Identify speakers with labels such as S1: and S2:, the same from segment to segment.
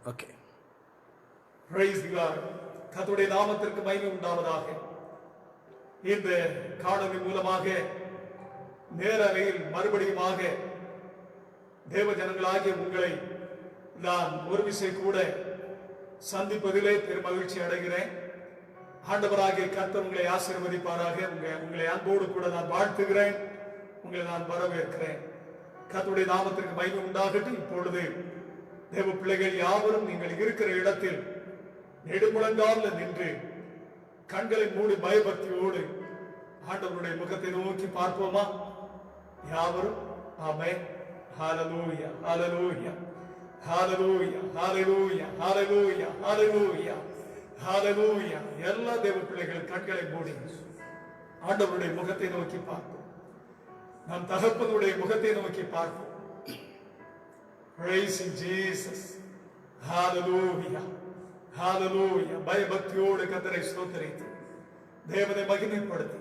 S1: Okay.
S2: Price God. கர்த்தருடைய நாமத்திற்கு மகிமை உண்டாவதாக. இந்த காணொலி மூலமாக நேரலையில் மறுபடியுமாக தேவ ஜனங்களாகிய உங்களை நான் ஒரு விசை கூட சந்திப்பதிலே பெரும் மகிழ்ச்சி அடைகிறேன். ஆண்டவராகிய கர்த்தர் உங்களை ஆசீர்வதிப்பாராக. உங்களை அன்போடு கூட நான் வாழ்த்துகிறேன். உங்களை நான் வரவேற்கிறேன். கர்த்தருடைய நாமத்திற்கு மகிமை உண்டாகட்டும். இப்பொழுது தேவ பிள்ளைகள் யாவரும் நீங்கள் இருக்கிற இடத்தில் நெடுமுழங்கால நின்று கண்களை மூடி பயபக்தியோடு ஆண்டவருடைய முகத்தை நோக்கி பார்ப்போமா? யாவரும் ஆமென். ஹல்லேலூயா, hallelujah, hallelujah, hallelujah, hallelujah, hallelujah, ஹல்லேலூயா. எல்லா தேவ பிள்ளைகள் கண்களை மூடி ஆண்டவருடைய முகத்தை நோக்கி பார்ப்போம். நம் தகப்பனுடைய முகத்தை நோக்கி பார்ப்போம். Praise Jesus. Hallelujah. Hallelujah. பயபக்தியோடு கர்த்தரை ஸ்தோத்திரித்து தேவனை மகிமைப்படுத்தி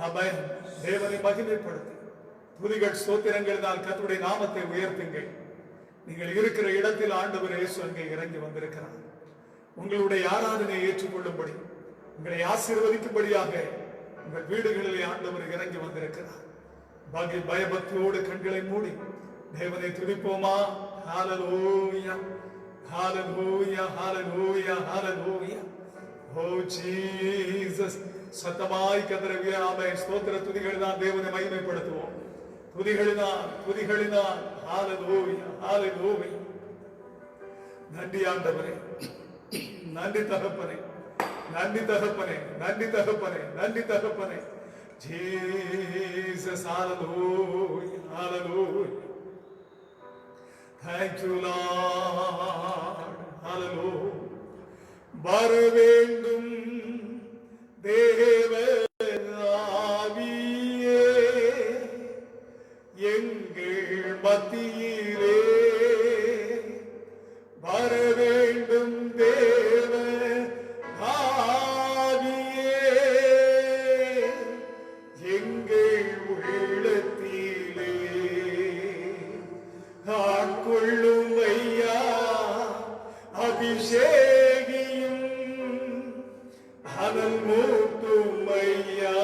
S2: ஆமென். தேவனை மகிமைப்படுத்தி துதிகள் ஸ்தோத்திரங்களினால் கர்த்தருடைய நாமத்தை உயர்த்துங்கள். நீங்கள் இருக்கிற இடத்தில் ஆண்டவர் இயேசு அங்கே இறங்கி வந்திருக்கிறார். உங்களுடைய ஆராதனையை ஏற்றுக்கொள்ளும்படி உங்களை ஆசீர்வதிக்கும்படியாக உங்கள் வீடுகளிலே ஆண்டவர் இறங்கி வந்திருக்கிறார். பயபக்தியோடு கண்களை மூடி தேவனை துதிப்போமா? ஹல்லேலூயா, ஹல்லேலூயா, ஹல்லேலூயா, ஹல்லேலூயா. ஓ ஜீசஸ். சத்தமாய் கதறி ஆமென். ஸ்தோத்திர துதிகளினால் தேவனை மகிமைப்படுத்துவோம். துதிகளினால் ஹல்லேலூயா, ஹல்லேலூயா. நன்றி ஆண்டவரே, நன்றி தகப்பனே, நன்றி தகப்பனே, நன்றி தகப்பனே, நன்றி தகப்பனே. Jesus, hallelujah, hallelujah. Thank you, Lord, hallelujah. வரவேண்டும் தேவ ஆவியே எங்கள் மத்தியிலே, வரவேண்டும் தேவ ஆவியே எங்கள் உள்ளத்திலே, ஆட்கொள்ளும் ஐயா அபிஷேகியும் அனல் மூட்டும் ஐயா,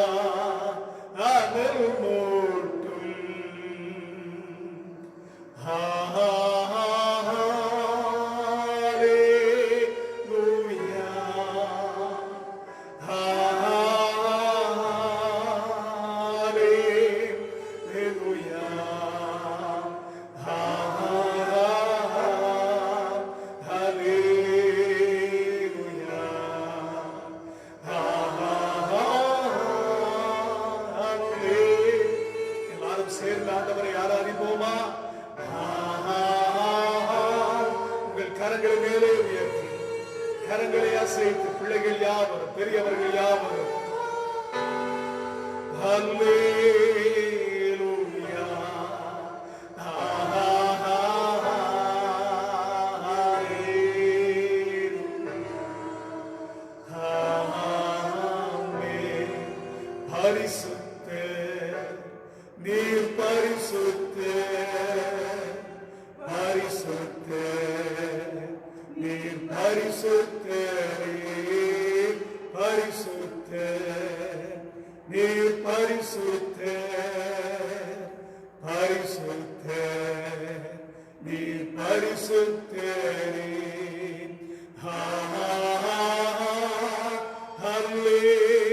S2: அனல் மூட்டும். சேர்ந்து ஆண்டவரை ஆராதிப்போமா? உங்கள் கரங்களை மேலே உயர்த்தி கரங்களை அசைத்து பிள்ளைகள் யாவரும் பெரியவர்கள் யாவரும் ஹல்லேலூயா, பரிசுத்த நீர் பரிசுத்த, பரிசுத்த நீர் பரிசுத்த, பரிசுத்த நீர் பரிசுத்த, பரிசுத்த நீர் பரிசுத்த. ஹல்லேலூயா,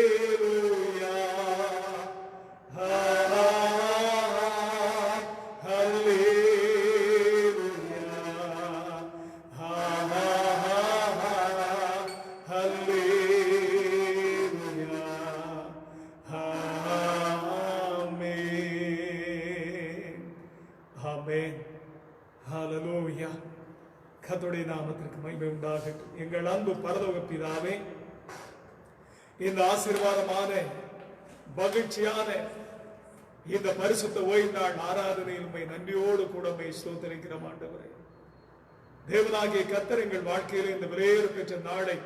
S2: ஹல்லேலூயா. கர்த்தருடைய நாமத்திற்கு மகிமை உண்டாகட்டும். எங்கள் அன்பு பரலோக பிதாவே, இந்த ஆசீர்வாதமான மகிழ்ச்சியான இந்த பரிசுத்த ஓய்வு நாள் ஆராதனையில் உம்மை நன்றியோடு கூட உம்மை ஸ்தோத்திரிக்கிற ஆண்டவரே. தேவனாகிய கர்த்தர் எங்கள் வாழ்க்கையில் இந்த விலையேறு பெற்ற நாளை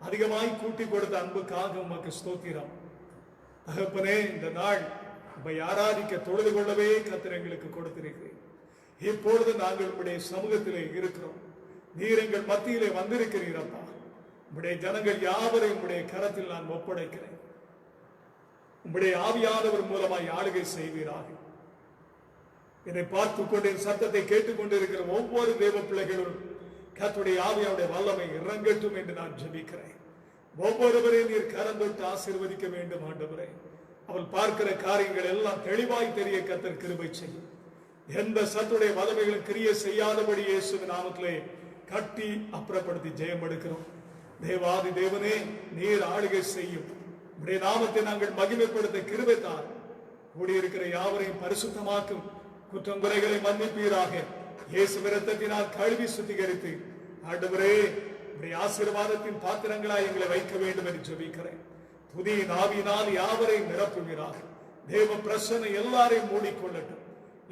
S2: அதிகமாய் கூட்டி கொடுத்த அன்புக்காக உமக்கு ஸ்தோத்திரம். தகப்பனே, இந்த நாள் உம்மை ஆராதிக்க தொழுது கொள்ளவே கர்த்தர் எங்களுக்கு கொடுத்திருக்கிறேன். இப்பொழுது நாங்கள் உம்முடைய சமூகத்திலே இருக்கிறோம். நீர் எங்கள் மத்தியிலே வந்திருக்கிறீரப்பா. உம்முடைய ஜனங்கள் யாவரையும் உம்முடைய கரத்தில் நான் ஒப்படைக்கிறேன். உம்முடைய ஆவியானவர் மூலமாய் ஆளுகை செய்வீராக. என்னை பார்த்து கொண்டு என் சத்தத்தை கேட்டுக்கொண்டிருக்கிற ஒவ்வொரு தேவ பிள்ளைகளும் கர்த்தருடைய ஆவியாவுடைய வல்லமை இறங்கட்டும் என்று நான் ஜெபிக்கிறேன். ஒவ்வொருவரையும் நீர் கரந்தொட்டு ஆசீர்வதிக்க வேண்டும் ஆண்டவரே. அவள் பார்க்கிற காரியங்கள் எல்லாம் தெளிவாய் தெரிய கர்த்தர் கிருபை செய்யும். எந்த சத்துடைய வல்லமைகளும் கிரிய செய்யாதபடி இயேசுவின் நாமத்திலே கட்டி அப்புறப்படுத்தி ஜெயம் எடுக்கிறோம். தேவாதி தேவனே, நீர் ஆளுகை செய்யும். உடைய நாமத்தை நாங்கள் மகிமைப்படுத்த கிருபை தாரும். கூடியிருக்கிற யாவரையும் பரிசுத்தமாக்கும். குற்றங்குறைகளை மன்னிப்பீராக. இயேசு இரத்தத்தினால் கழுவி சுத்திகரித்து ஆண்டவரே உடைய ஆசீர்வாதத்தின் பாத்திரங்களாய் எங்களை வைக்க வேண்டும் என்று ஜெபிக்கிறேன். புதிய ஆவியினால் யாவரையும் நிரப்புவீராக. தேவ பிரசன்ன எல்லாரையும் மூடிக்கொள்ளட்டும்.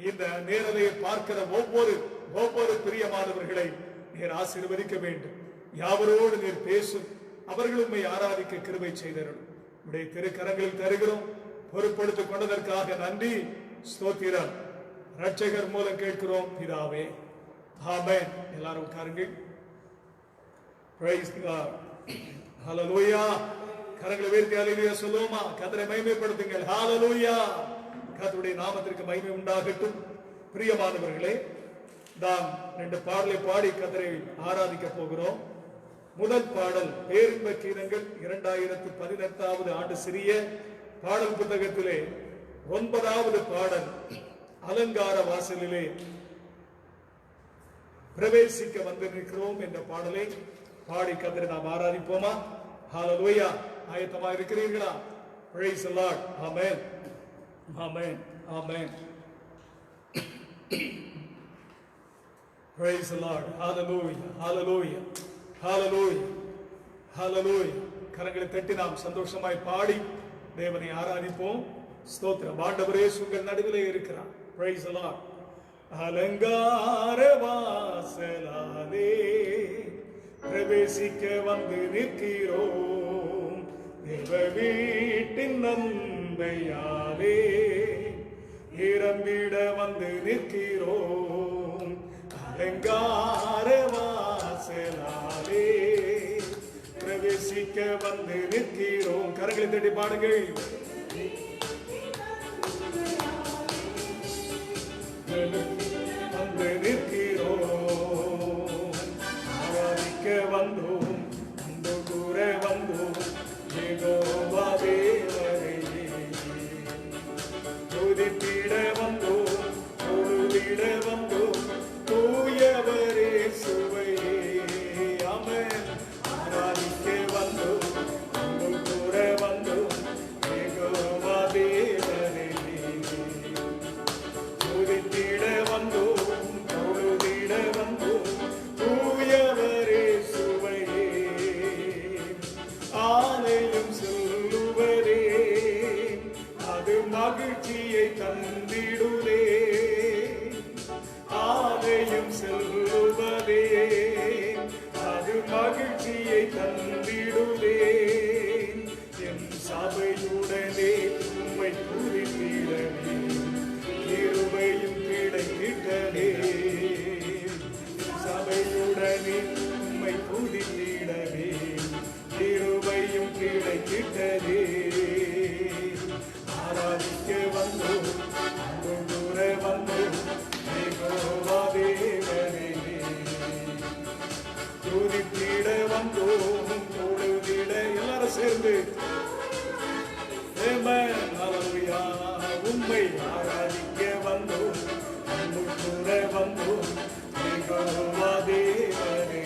S2: இந்த நேரலையை பார்க்கிற ஒவ்வொரு பிரியமானவர்களை நீர் ஆசீர்வதிக்க வேண்டும். யாவரோடு நீர் பேசும். அவர்கள் உம்மை ஆராதிக்க கிருபை செய்தருளும். உடைய திருக்கரங்களில் தருகிறோம். பொறுப்படுத்திக் கொண்டதற்காக நன்றி, ஸ்தோத்திரம். ரட்சகர் மூலம் கேட்கிறோம் பிதாவே, ஆமென். எல்லாரும் உட்காருங்கள். பிரைஸ் காட், ஹல்லேலூயா. கரங்களை உயர்த்தி ஹல்லேலூயா சொல்லுவோமா? கர்த்தரை மகிமைப்படுத்துங்கள். ஹல்லேலூயா. கர்த்தருடைய நாமத்திற்கு மகிமை உண்டாகட்டும். பிரியமானவர்களே, நாம் 2 பாடலை பாடி கர்த்தரை ஆராதிக்க போகிறோம். முதல் பாடல் பேரின்ப கீதங்கள் 2018 ஆண்டு சிறிய பாடல் புத்தகத்திலே 9வது பாடல் அலங்கார வாசலிலே பிரவேசிக்க வந்திருக்கிறோம் என்ற பாடலை பாடி கர்த்தரை நாம் ஆராதிப்போமா? ஹல்லேலூயா. ஆயத்தமா இருக்கிறீர்களா? Praise the lord. Amen, amen, amen. Praise the lord. Hallelujah, hallelujah, hallelujah, hallelujah. கரங்களை தட்டி நாம் சந்தோஷமாய் பாடி தேவனை ஆராதிப்போம். ஸ்தோத்திரம். ஆண்டவரே உங்கள் நடுவிலே இருக்கிறார். Price the Lord. அலங்கார வாசலாலே பிரவேசிக்க வந்து நிற்கிறோம். தேவ வீட்டின் நன்மையாலே நிரம்பிட வந்து நிற்கிறோம். அலங்கார வாசலாலே பிரவேசிக்க வந்து நிற்கிறோம். கரங்களை தட்டி பாடுங்கள். வந்து நிற்கிறோம். ஆராதிக்க வந்தோம், அன்பு கூற வந்தோம். யெகோவா தேவனே துதித்திட வந்தோம், தொழுதிட வந்தோம். தூயவரே சுவையே. ஆமென். ஆராதிக்க வந்தோம், அன்பு கூற வந்தோம். யெகோவா தேவனே துதித்திட வந்தோம், தொழுதிட வந்தோம். தூயவரே சுவையே. ஆலயம் சொல்லுவதே அது மகிழ்ச்சியை தந்திடுதே. ஆலயம் செல்லுவதே அது மகிழ்ச்சியை தந்திடுதே. என் சபையுடனே உம்மை துதித்திடவே கிருபையும் கிடைத்திட்டதே. சபையுடனே உம்மை துதித்திடவே கிருபையும் கிடைத்திட்டதே. ஆராதிக்க வந்தோம், அன்பு கூற வந்தோம். யெகோவா தேவனே துதித்திட வந்தோம், தொழுதிட. எல்லாரும் சேர்ந்து ஆமென், ஹல்லேலூயா. உம்மை ஆராதிக்க வந்தோம், அன்பு கூற வந்தோம். யெகோவா தேவனே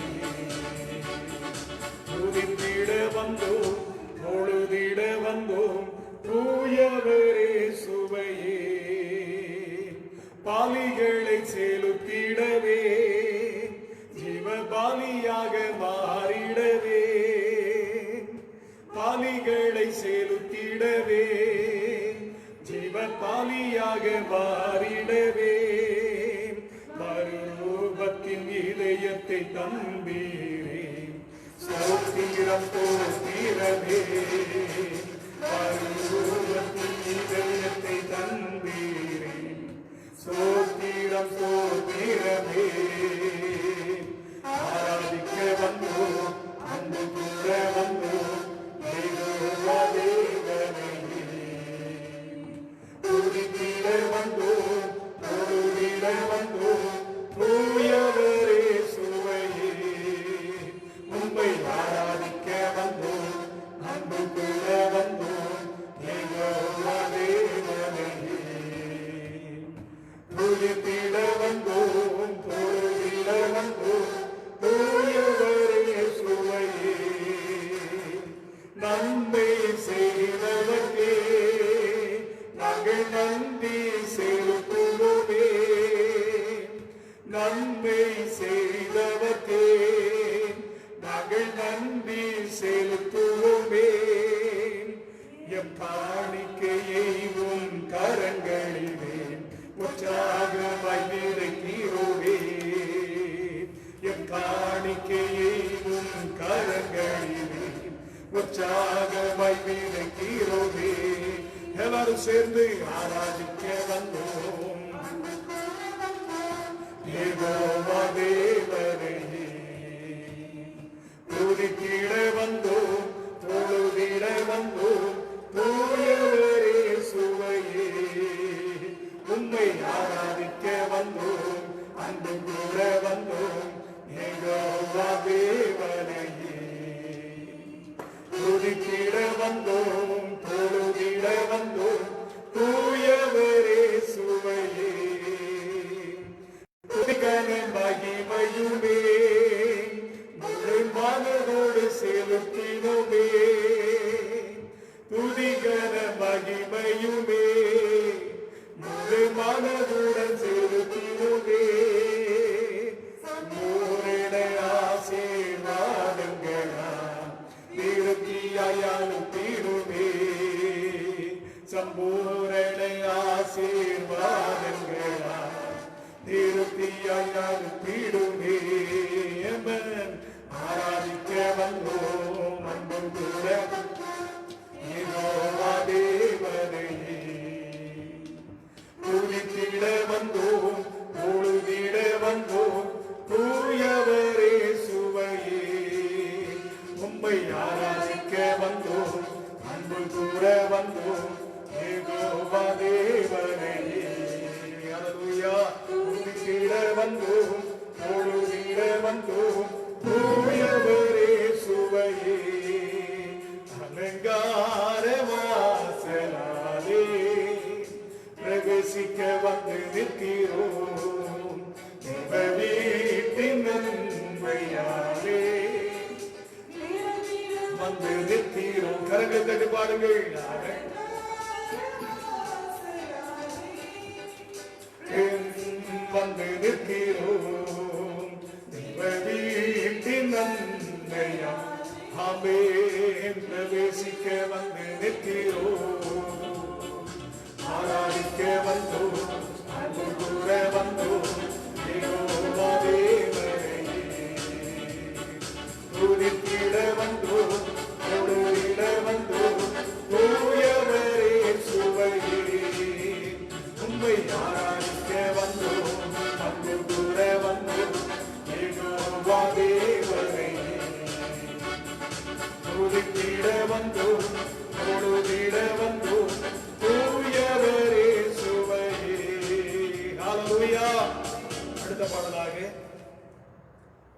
S2: துதித்திட வந்தோம், தொழுதிட வந்தோம். தூயவரே சுவையே. பாலிகளை செலுத்திடவே ஜீவ பாலியாக மாறிடவே. பாலிகளை செலுத்திடவே ஜீவ பாலியாக மாறிடவே. மறுரூபத்தின் இதயத்தை தந்தீரே. ஸ்தோத்திரம் ஸ்தோத்திரமே. மறுரூபத்தின் இதயத்தை தந்தீரே. ஸ்தோத்திரம் ஸ்தோத்திரமே. உற்சாகமாய் விதைக்கிறோமே. எல்லாரும் சேர்ந்து ஆராதிக்க வந்தோம் யெகோவா தேவனையே. துதித்திட வந்தோம், தொழுதிட வந்தோம், தூயவரே சுவையே. உம்மை ஆராதிக்க வந்தோம், அன்பு கூட வந்தோம் யெகோவா தேவனையே. துதித்திட வந்தோம், தொழுதிட வந்தோம், தூயவரே சுவையே. துதிகன மகிமையுமே முழு மனதோடு செலுத்தினோமே. துதிகன மகிமையுமே முழு மனதுடன் செலுத்தினோமே. பூரண ஆசீர்வாதங்களா திருப்தியாயாலும் தீருமே. சம்பூரண ஆசீர்வாதங்களா திருப்தியாயாலும் தீருமே. ஆராதிக்க வந்தோம் அன்பு கூட யெகோவா தேவனையே. துதித்திட வந்தோம், தொழுதிட வந்தோம், தூயவரே சுவையே. உம்மை ஆராதிக்க வந்தோம், அன்பு கூற வந்தோம் யெகோவா தேவனையே. அல்லேலூயா. துதித்திட வந்தோம், தொழுதிட வந்தோம், தூயவரே சுவையே. அலங்கார வாசலாலே பிரவேசிக்க வந்து நிற்கிறோம். தேவ வீட்டின் நன்மையாலே வந்து நிற்கிறோம். கரங்கள் தட்டி பாருங்கள். வந்து நிற்கிறோம் தேவ வீட்டின் நன்மையா. ஆமென். பிரவேசிக்க வந்து நிற்கிறோம், ஆராதிக்க வந்தோம், அன்பு கூற வந்தோம் யெகோவா தேவனையே. துதித்திட வந்தோம், தொழுதிட வந்தோம், தூயவரே சுவையே. உம்மை ஆராதிக்க வந்தோம், அன்பு கூற வந்தோம் யெகோவா தேவனையே. துதித்திட வந்தோம், தொழுதிட வந்தோம், தூயவரே சுவையே. ஹல்லேலூயா. அடுத்த பாடலாக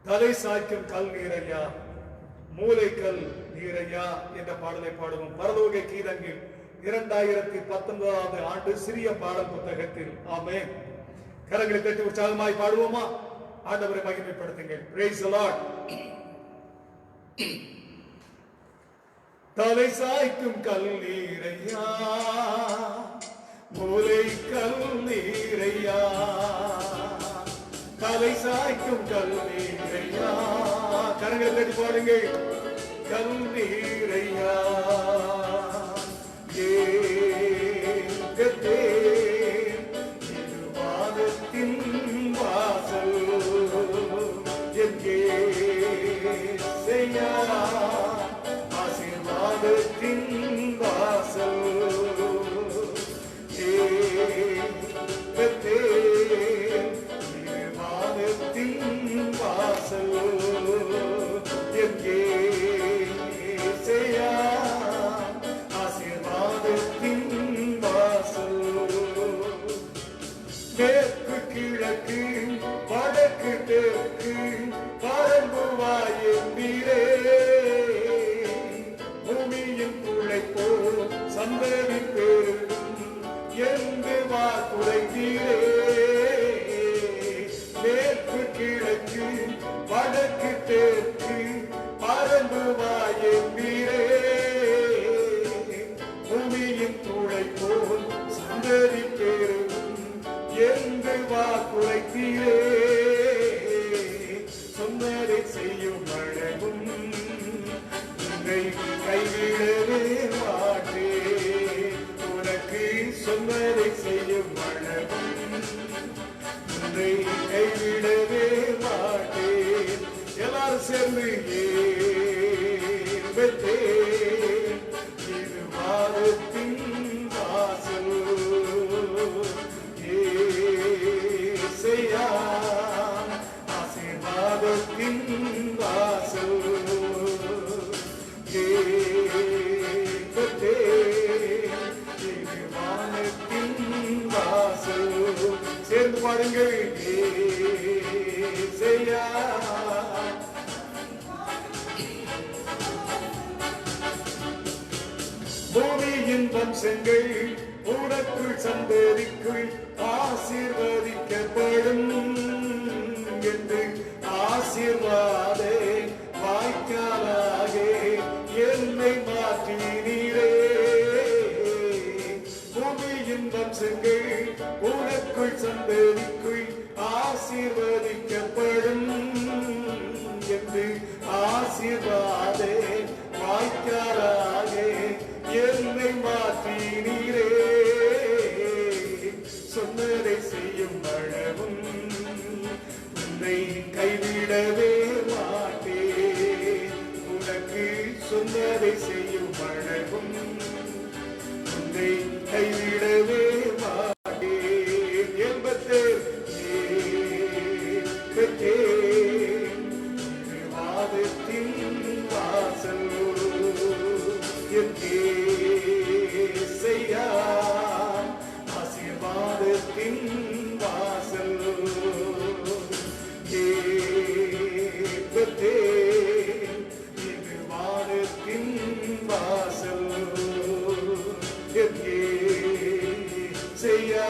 S2: தலை சாய்க்கும் கல் நீரையா, மூளைக்கல் நீரையா என்ற பாடலை பாடுவோம். பரலோக கீதங்கள் 2019 ஆண்டு சிறிய பாடல் புத்தகத்தில். ஆமென். கரங்களை தட்டி உற்சாகமாய் பாடுவோமா? ஆண்டவரை மகிமைப்படுத்துங்கள். Praise the Lord. தலை சாய்க்கும் கல் நீரையா, மூலை கல் நீரையா. தலை சாய்க்கும் கல் நீரையா. கரங்களை தட்டி பாடுங்கள். கல் நீரையா. வாதத்தின் வாசல் எங்கே செய்யா. ஆசீர்வாதத்தின் வாசல் வாதத்தின் வாசல் எங்கே செய்யா. ஆசீர்வாதத்தின் வாசல் மேற்கு கிழக்கு வடக்கு தெற்கு பரம்புவாயே நீரே. பூமியின் துளைப்போ சந்ததி பெருகும் என்று வாக்குரைத்தீரே. மேற்கு கிழக்கு வடக்கு தெற்கு பரம்புவாயே நீரே. பூமியின் துளைப்போ சந்ததி பெருகும் என்று வாக்குரைத்தீரே. சொன்னதை செய்யும் அழகும் உன்னை கைவிடவே மாட்டே. உனக்கு சொன்னதை செய்யும் அழகும் உன்னை கைவிடவே மாட்டே. எல்லாரும் சேர்ந்து ஏ வானத்தின் வாசல் கேட்கத்தே, இது வானத்தின் வாசல். சேர்ந்து பாடுங்கள். ஏசையா பூமியின் வம்சங்கள் உனக்குள் சந்ததிக்குள் ஆசீர்வதிக்கப்படும் என்று ஆசீர்வாத வாய்க்காலாக என்னை மாற்றினீரே. பூமியின் வம்சங்கள் உனக்குள் சந்ததிக்குள் ஆசீர்வதிக்கப்படும் என்று ஆசீர்வாத வாய்க்காலாக என்னை மாற்றினீரே. சொன்னதை செய்யும் அளவும் உன்னை கைவிடவே மாட்டேன். உனக்கு சொன்னதை செய்யும் அளவும் உன்னை கைவிடவே மாட்டேன். என்பதே வாதத்தின் வாசல் செய்யா ஆசீர்வாதத்தின் வாசல் கேட்பதே இது வாதத்தின் வாசல் செய்யா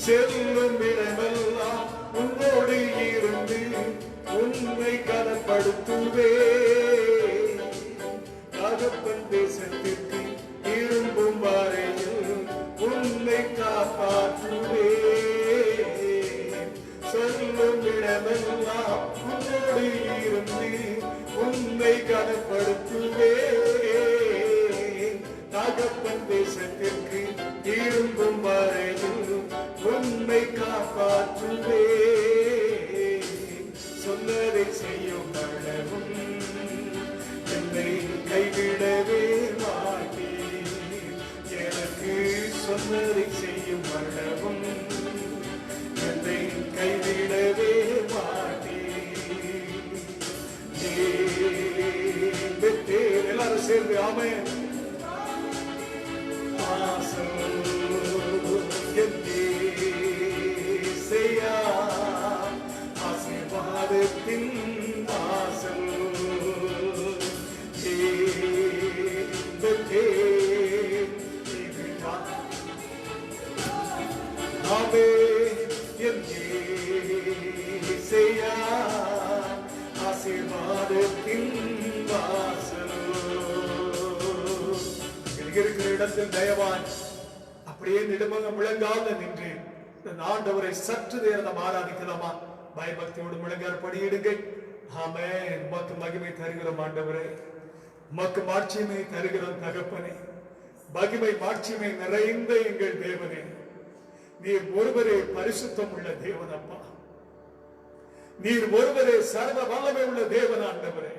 S2: செல்லும் இடமெல்லாம் உன்னோடு இருந்து உன்னை கனப்படுத்துவே. தகப்பன் தேசத்திற்கு திரும்பும் வரையில் உன்னை காப்பாற்றுவே. சொல்லும் இடமெல்லாம் உன்னோடு இருந்து உன்னை கனப்படுத்துவே. தகப்பன் தேசத்திற்கு திரும்பும் வரையில் உன்னை காப்பாற்றுவே. சொன்னதை செய்யும் அளவும் என்னை கைவிடவே மாட்டேன். எனக்கு சொன்னதை செய்யும் அளவும் என்னை கைவிடவே மாட்டேன். எல்லாரும் சேர்ந்து ஆமென். ஆசீர்வாதத்தின் வாசல் ஆசீர்வாதத்தின் வாசல் இருக்கிற இடத்தில் தயவான் அப்படியே நெடுமங்க முழங்கால நின்று ஆண்டவரை சற்று நேரம் ஆராதிக்கலாமா? பயபக்தியோடு முழங்கால் படியிடுங்கள். ஆமென். உமக்கு மகிமை தருகிறோம் ஆண்டவரே, உமக்கு மாட்சிமை தருகிறோம் தகப்பனே. மகிமை மாட்சிமை நிறைந்த எங்கள் தேவனே, நீர் ஒருவரே பரிசுத்தம் உள்ள தேவன் அப்பா. நீர் ஒருவரே சர்வ வல்லமை உள்ள தேவன் ஆண்டவரே.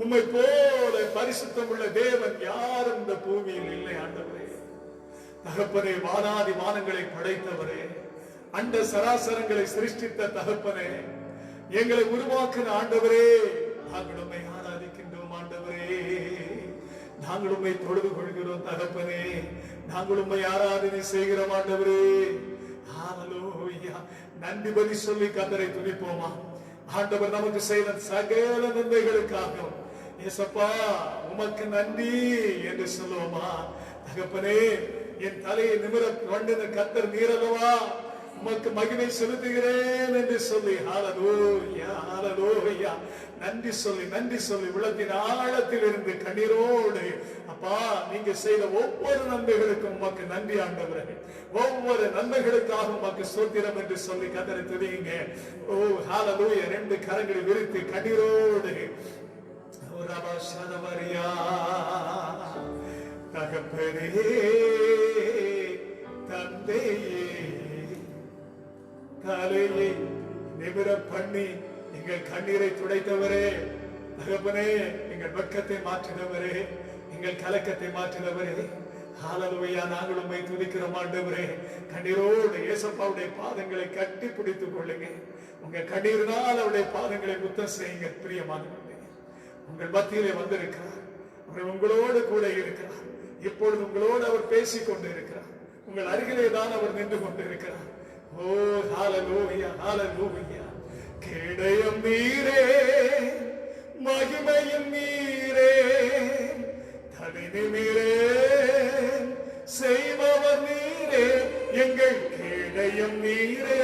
S2: உம்மை போல பரிசுத்தம் உள்ள தேவன் யாரும் இந்த பூமியில் இல்லை ஆண்டவரே. தகப்பனே, வானாதி வானங்களை படைத்தவரே, அண்ட சராசரங்களை சிருஷ்டித்த தகப்பனே, எங்களை உருவாக்கின ஆண்டவரே, நாங்கள் உம்மை ஆராதிக்கின்றோம் ஆண்டவரே. நாங்கள் உம்மை தொழுது கொள்கிறோம் தகப்பனே. நாங்கள் உம்மை ஆராதனை செய்கிறோம் ஆண்டவரே. ஹல்லேலூயா. நன்றி பலி சொல்லி கர்த்தரை துதிப்போமா? ஆண்டவர் நமக்கு செய்த சகல நன்மைகளுக்காக ஏசப்பா உமக்கு நன்றி என்று சொல்லுவோமா? தகப்பனே, என் தலையை நிமிர கொண்டிருந்த கர்த்தர் நீரல்லவா, உமக்கு மகிமை செலுத்துகிறேன் என்று சொல்லி ஹல்லேலூயா ஹல்லேலூயா நன்றி சொல்லி உள்ளத்தின் ஆழத்தில் இருந்து கண்ணீரோடு அப்பா நீங்க செய்த ஒவ்வொரு நன்மைகளுக்கும் உமக்கு நன்றி ஆண்டவரே. ஒவ்வொரு நன்மைகளுக்காக உமக்கு ஸ்தோத்திரம் என்று சொல்லி கர்த்தரை துதியுங்க. ஓ ஹல்லேலூயா. ரெண்டு கரங்களை விரித்து கண்ணீரோடு தகப்பனே தந்தையே தலையை நிமிர பண்ணி எங்கள் கண்ணீரை துடைத்தவரே, தகப்பனே எங்கள் வெட்கத்தை மாற்றினவரே, எங்கள் கலக்கத்தை மாற்றினவரே, ஹalleluya. நாங்கள் உம்மை துதிக்கிறோம் ஆண்டவரே. கண்ணீரோடு இயேசுவுடைய பாதங்களை கட்டி பிடித்துக் கொள்ளுங்க. உங்க கண்ணீரினால் அவருடைய பாதங்களை முத்தம் செய்யுங்க. பிரியமானவர்களே, உங்கள் மத்தியிலே வந்திருக்கிறார். அவர் உங்களோடு கூட இருக்கிறார். இப்பொழுது உங்களோடு அவர் பேசிக் கொண்டு இருக்கிறார். உங்கள் அருகிலே தான் அவர் நின்று கொண்டு இருக்கிறார். ஓ ஹalleluya, ஹalleluya. கேடயம் நீரே, மகிமையும் நீரே, தலை நிமிரே செய்பவர் நீரே. எங்கள் கேடயம் நீரே,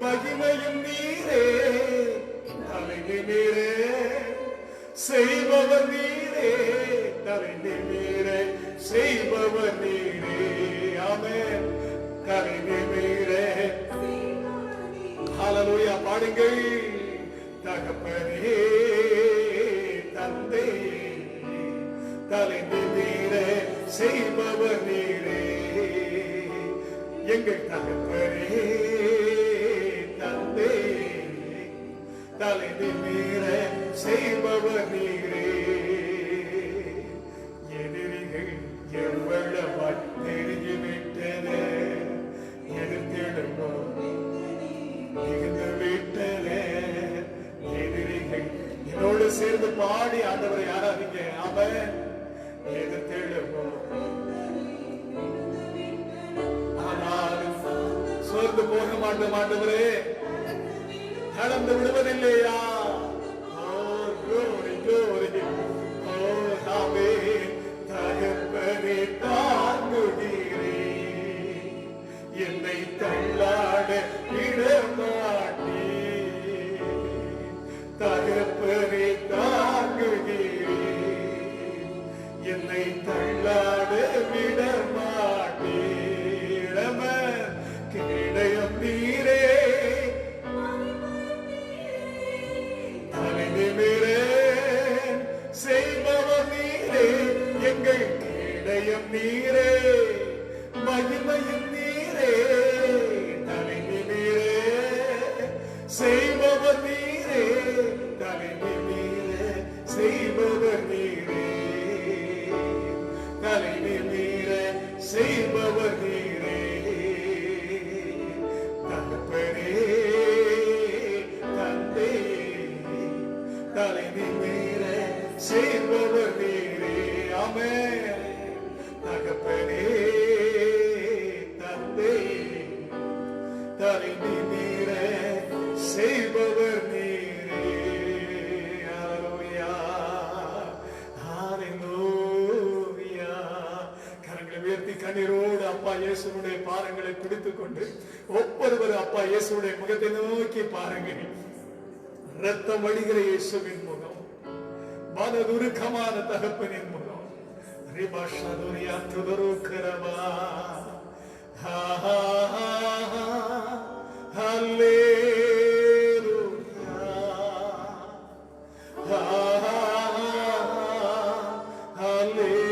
S2: மகிமையும் நீரே, தலை நிமிரே செய்பவர் நீரே, தலை நிமிரே செய்பவர் நீரே. ஆமென். தலை நிமிரே. ஹalleluya. பாடுங்கள். தகப்பனே தந்தை, தலை நிமிரே செய்பவர் நீரே. எங்கள் தகப்பனே தந்தை, தலை நிமிரே செய்பவர் நீரே. எதிரிகள் எவ்வளவாய் நெருங்கிவிட்டன, எதிர்த்திடுமோ மிகுந்து விட்டன. எதிரிகள் என்னோடு சேர்ந்து பாடி ஆண்டவரை ஆராதிங்க. ஆமென். எதிர்த்திடுமோ ஆனாலும் சோர்ந்து போக மாட்டோம் ஆண்டவரே. கடந்து விடுவதில்லையா? தகப்பனே தாங்குகிறே, என்னை தள்ளாட விடமாட்டே. தகப்பனே தாங்குகிறே, என்னை தள்ளாட விடமாட்டே. கேடயம் நீரே, தலை நிமிரே செய்பவர் நீரே. எங்கள் கேடயம் நீரே, மகிமையும் நீரே, தலை நிமிரே செய்பவர் நீரே, தலை நிமிரே செய்பவர் நீரே, தலை நிமிரே செய்பவர் நீரே. தகப்பனே தந்தை, தலை நிமிரே செய்பவர் நீரே. ஆமென். தகப்பனே தந்தை, தலை நிமிரே செய்பவர் நீரே. ஹalleluya, ஹalleluya. கரங்களை உயர்த்தி கண்ணீரோடு அப்பா இயேசுவுடைய பாதங்களை பிடித்துக் கொண்டு ஒவ்வொருவரும் அப்பா இயேசுவுடைய முகத்தை நோக்கி பாருங்கள். ரத்தம் வடிகிற இயேசுவின் முகம், மனதுருக்கமான தகப்பனின் முகம். ரிபாஷதுரியா துதருக்கரமா. ஹல்லேலூயா, ஹல்லேலூயா, ஹல்லேலூயா,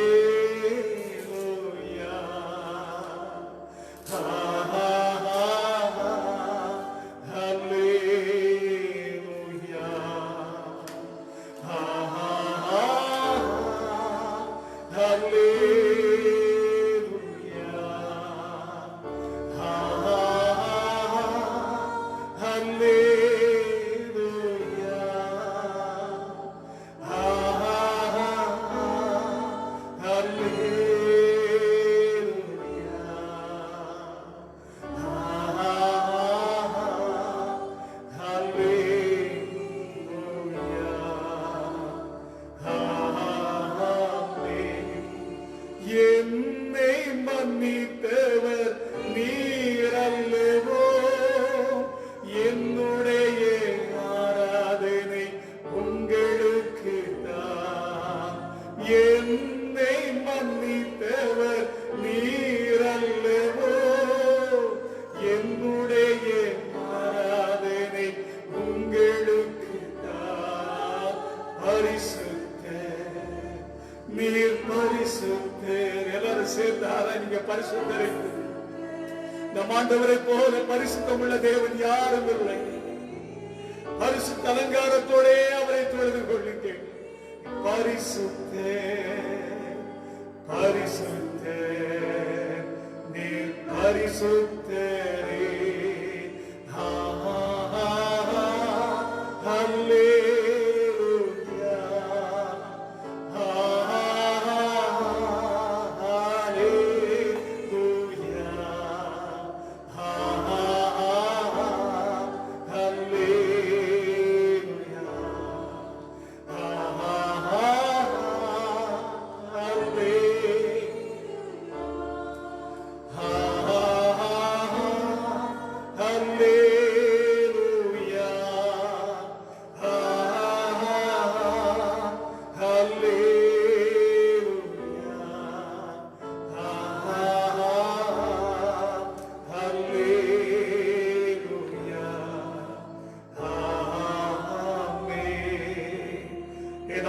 S2: என்னை மன்னித்தவர் நீரல்லவோ. என்னுடைய ஆராதனை உங்களுக்கு தான். என்னை மன்னித்தவர் நீரல்லவோ. என்னுடைய ஆராதனை உங்களுக்கு தான். பரிசுத்த நீர் பரிசுத்தர். எல்லாரும் சேர்ந்து ஆராதிங்க. பரிசுத்தரை நம் ஆண்டவரை போல பரிசுத்தம் உள்ள தேவன் யாரும் இல்லை. பரிசுத்த அலங்காரத்தோட அவரை தொழுது கொள்ளுங்கள். பரிசுத்தர், பரிசுத்தர். நீர் பரிசுத்தரே. ஹல்லேலூயா, ஹல்லேலூயா,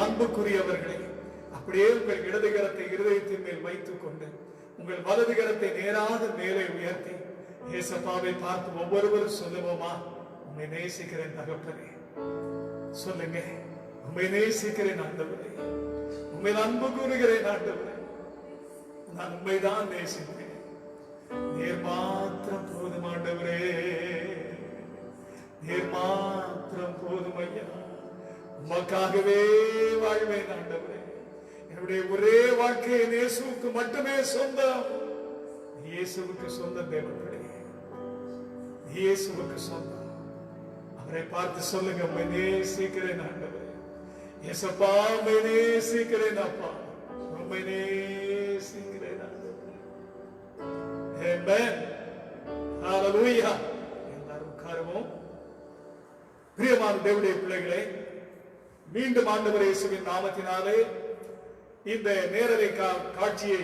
S2: அன்புக்குரியவர்களே, அப்படியே உங்கள் இடது கரத்தை இருதயத்தின் மேல் வைத்துக் கொண்டு உங்கள் வலது கரத்தை நேராக மேலே உயர்த்தி ஏசப்பாவை பார்த்து ஒவ்வொருவரும் சொல்லுவோமா, உண்மை நேசிக்கிறேன் தகப்பனே. சொல்லுங்க, உண்மை நேசிக்கிறேன் ஆண்டவரே, உண்மை அன்பு கூறுகிறேன் ஆண்டவரே, நான் உண்மைதான் நேசிக்கிறேன். நீர் மாத்திரம் போதும் ஆண்டவரே, நீர் மாத்திரம் போதும் ஐயா. உமக்காகவே வாழ்வேன் ஆண்டவரே. என்னுடைய ஒரே வாழ்க்கை இயேசுவுக்கு மட்டுமே சொந்தம். இயேசுவுக்கு சொந்தம் தேவர்களே, இயேசுவுக்கு சொந்தம். அவரை பார்த்து சொல்லுங்க, உம்மை நேசிக்கிறேன் ஆண்டவரே. இயேசப்பா, உம்மை நேசிக்கிறேன் அப்பா, உம்மை நேசிக்கிறேன் ஆண்டவரே. ஆமென். ஹல்லேலூயா. எல்லாரும் உட்காருவோம். பிரியமான தேவனுடைய பிள்ளைகளே, மீண்டும் ஆண்டவர் இயேசுவின் நாமத்தினாலே இந்த நேரலை காட்சியை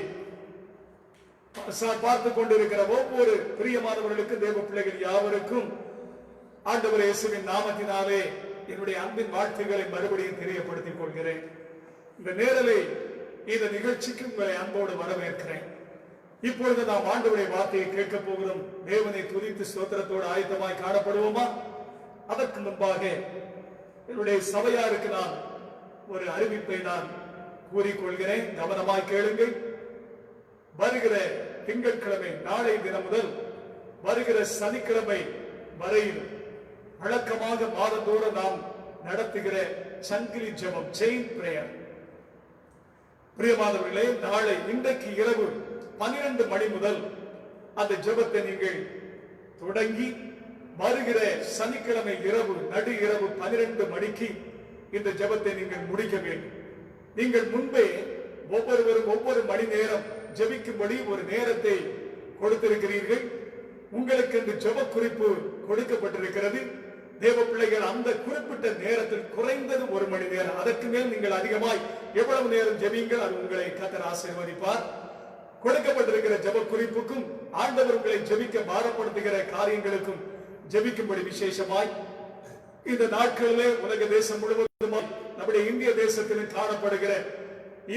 S2: பார்த்துக் கொண்டிருக்கிற ஒவ்வொரு பிரியமானவர்களுக்கும், தேவ பிள்ளைகள் யாவருக்கும் ஆண்டவர் இயேசுவின் நாமத்தினாலே என்னுடைய அன்பின் வாழ்த்துக்களை மறுபடியும் தெரியப்படுத்திக் கொள்கிறேன். இந்த நேரலை இந்த நிகழ்ச்சிக்கு உங்களை அன்போடு வரவேற்கிறேன். இப்பொழுது நாம் ஆண்டவருடைய வார்த்தையை கேட்க போகிறோம். தேவனை துதித்து ஸ்தோத்திரத்தோடு ஆயத்தமாய் காணப்படுவோமா? அதற்கு முன்பாக என்னுடைய சபையாருக்கு நான் ஒரு அறிவிப்பை நான் கூறிக்கொள்கிறேன். கவனமாய் கேளுங்கள். வருகிற திங்கட்கிழமை, நாளை தினம் முதல் வருகிற சனிக்கிழமை வரையில் வழக்கமாக மாதந்தோறும் நாம் நடத்துகிற சங்கிலி ஜெபம், செயின் பிரேயர். பிரியமானவர்களே, நாளை இன்றைக்கு இரவு 12 மணி முதல் அந்த ஜெபத்தை நீங்கள் தொடங்கி வருகிற சனிக்கிழமை இரவு நடு இரவு 12 மணிக்கு இந்த ஜெபத்தை நீங்கள் முடிக்க வேண்டும். நீங்கள் முன்பே ஒவ்வொருவரும் ஒவ்வொரு மணி நேரம் ஜெபிக்கும்படி ஒரு நேரத்தை கொடுத்திருக்கிறீர்கள். உங்களுக்கு இந்த ஜெப குறிப்பு கொடுக்கப்பட்டிருக்கிறது. தேவ பிள்ளைகள் அந்த குறிப்பிட்ட நேரத்தில் குறைந்தது 1 மணி நேரம், அதற்கு மேல் நீங்கள் அதிகமாய் எவ்வளவு நேரம் ஜெபிங்கள், அது உங்களை கர்த்தர் ஆசீர்வதிப்பார். கொடுக்கப்பட்டிருக்கிற ஜெப குறிப்புக்கும் ஆண்டவர் உங்களை ஜெபிக்க பாரப்படுத்துகிற காரியங்களுக்கும் ஜெபிக்கும்படி விசேஷமாய் இந்த நாட்களிலே உலக தேசம் முழுவதுமாய் நம்முடைய இந்திய தேசத்திலும் காணப்படுகிற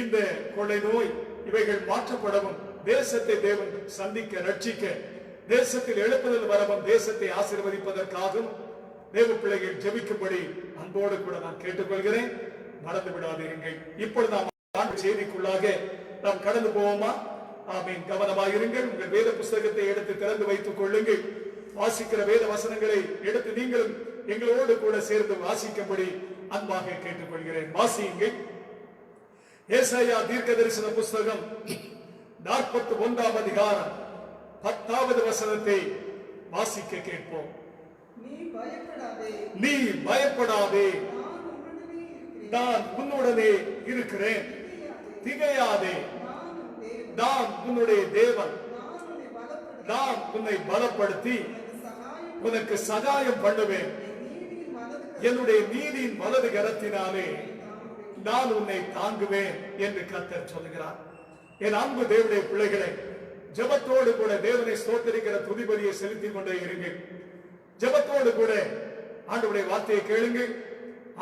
S2: இந்த கொள்ளை நோய் இவைகள் மாற்றப்படவும், தேசத்தை தேவன் சந்திக்க ரட்சிக்க, தேசத்தில் எழுப்புதல் வரவும், தேசத்தை ஆசீர்வதிப்பதற்காகவும் தேவ பிள்ளைகள் ஜெபிக்கும்படி அன்போடு கூட நான் கேட்டுக்கொள்கிறேன். மறந்து விடாதீர்கள். இப்பொழுது நாம் செய்திக்குள்ளாக நாம் கடந்து போவோமா? ஆமீன். கவனமாயிருங்கள். உங்கள் வேத புஸ்தகத்தை எடுத்து திறந்து வைத்துக் கொள்ளுங்கள். வாசிக்கிற வேத வசனங்களை எடுத்து நீங்களும் எங்களோடு கூட சேர்ந்து வாசிக்கும்படி அன்பாக கேட்டுக்கொள்கிறேன். வாசியுங்கள். ஏசாயா தீர்க்க தரிசன புஸ்தகம் 41ஆம் அதிகாரம் 10வது வசனத்தை வாசிக்க கேட்போம். நீ பயப்படாதே, நான் உன்னுடனே இருக்கிறேன். திகையாதே, நான் உன்னுடைய தேவன். நான் உன்னை பலப்படுத்தி உனக்கு சகாயம் பண்ணுவேன். என்னுடைய நீதியின் வலது கரத்தினாலே நான் உன்னை தாங்குவேன் என்று கர்த்தர் சொல்கிறார். என் அன்பு தேவனுடைய பிள்ளைகளை, ஜெபத்தோடு கூட தேவனை ஸ்தோத்திரிக்கிற துதிபலியை செலுத்திக் கொண்டே இருங்கள். ஜெபத்தோடு கூட ஆண்டவருடைய வார்த்தையை கேளுங்கள்.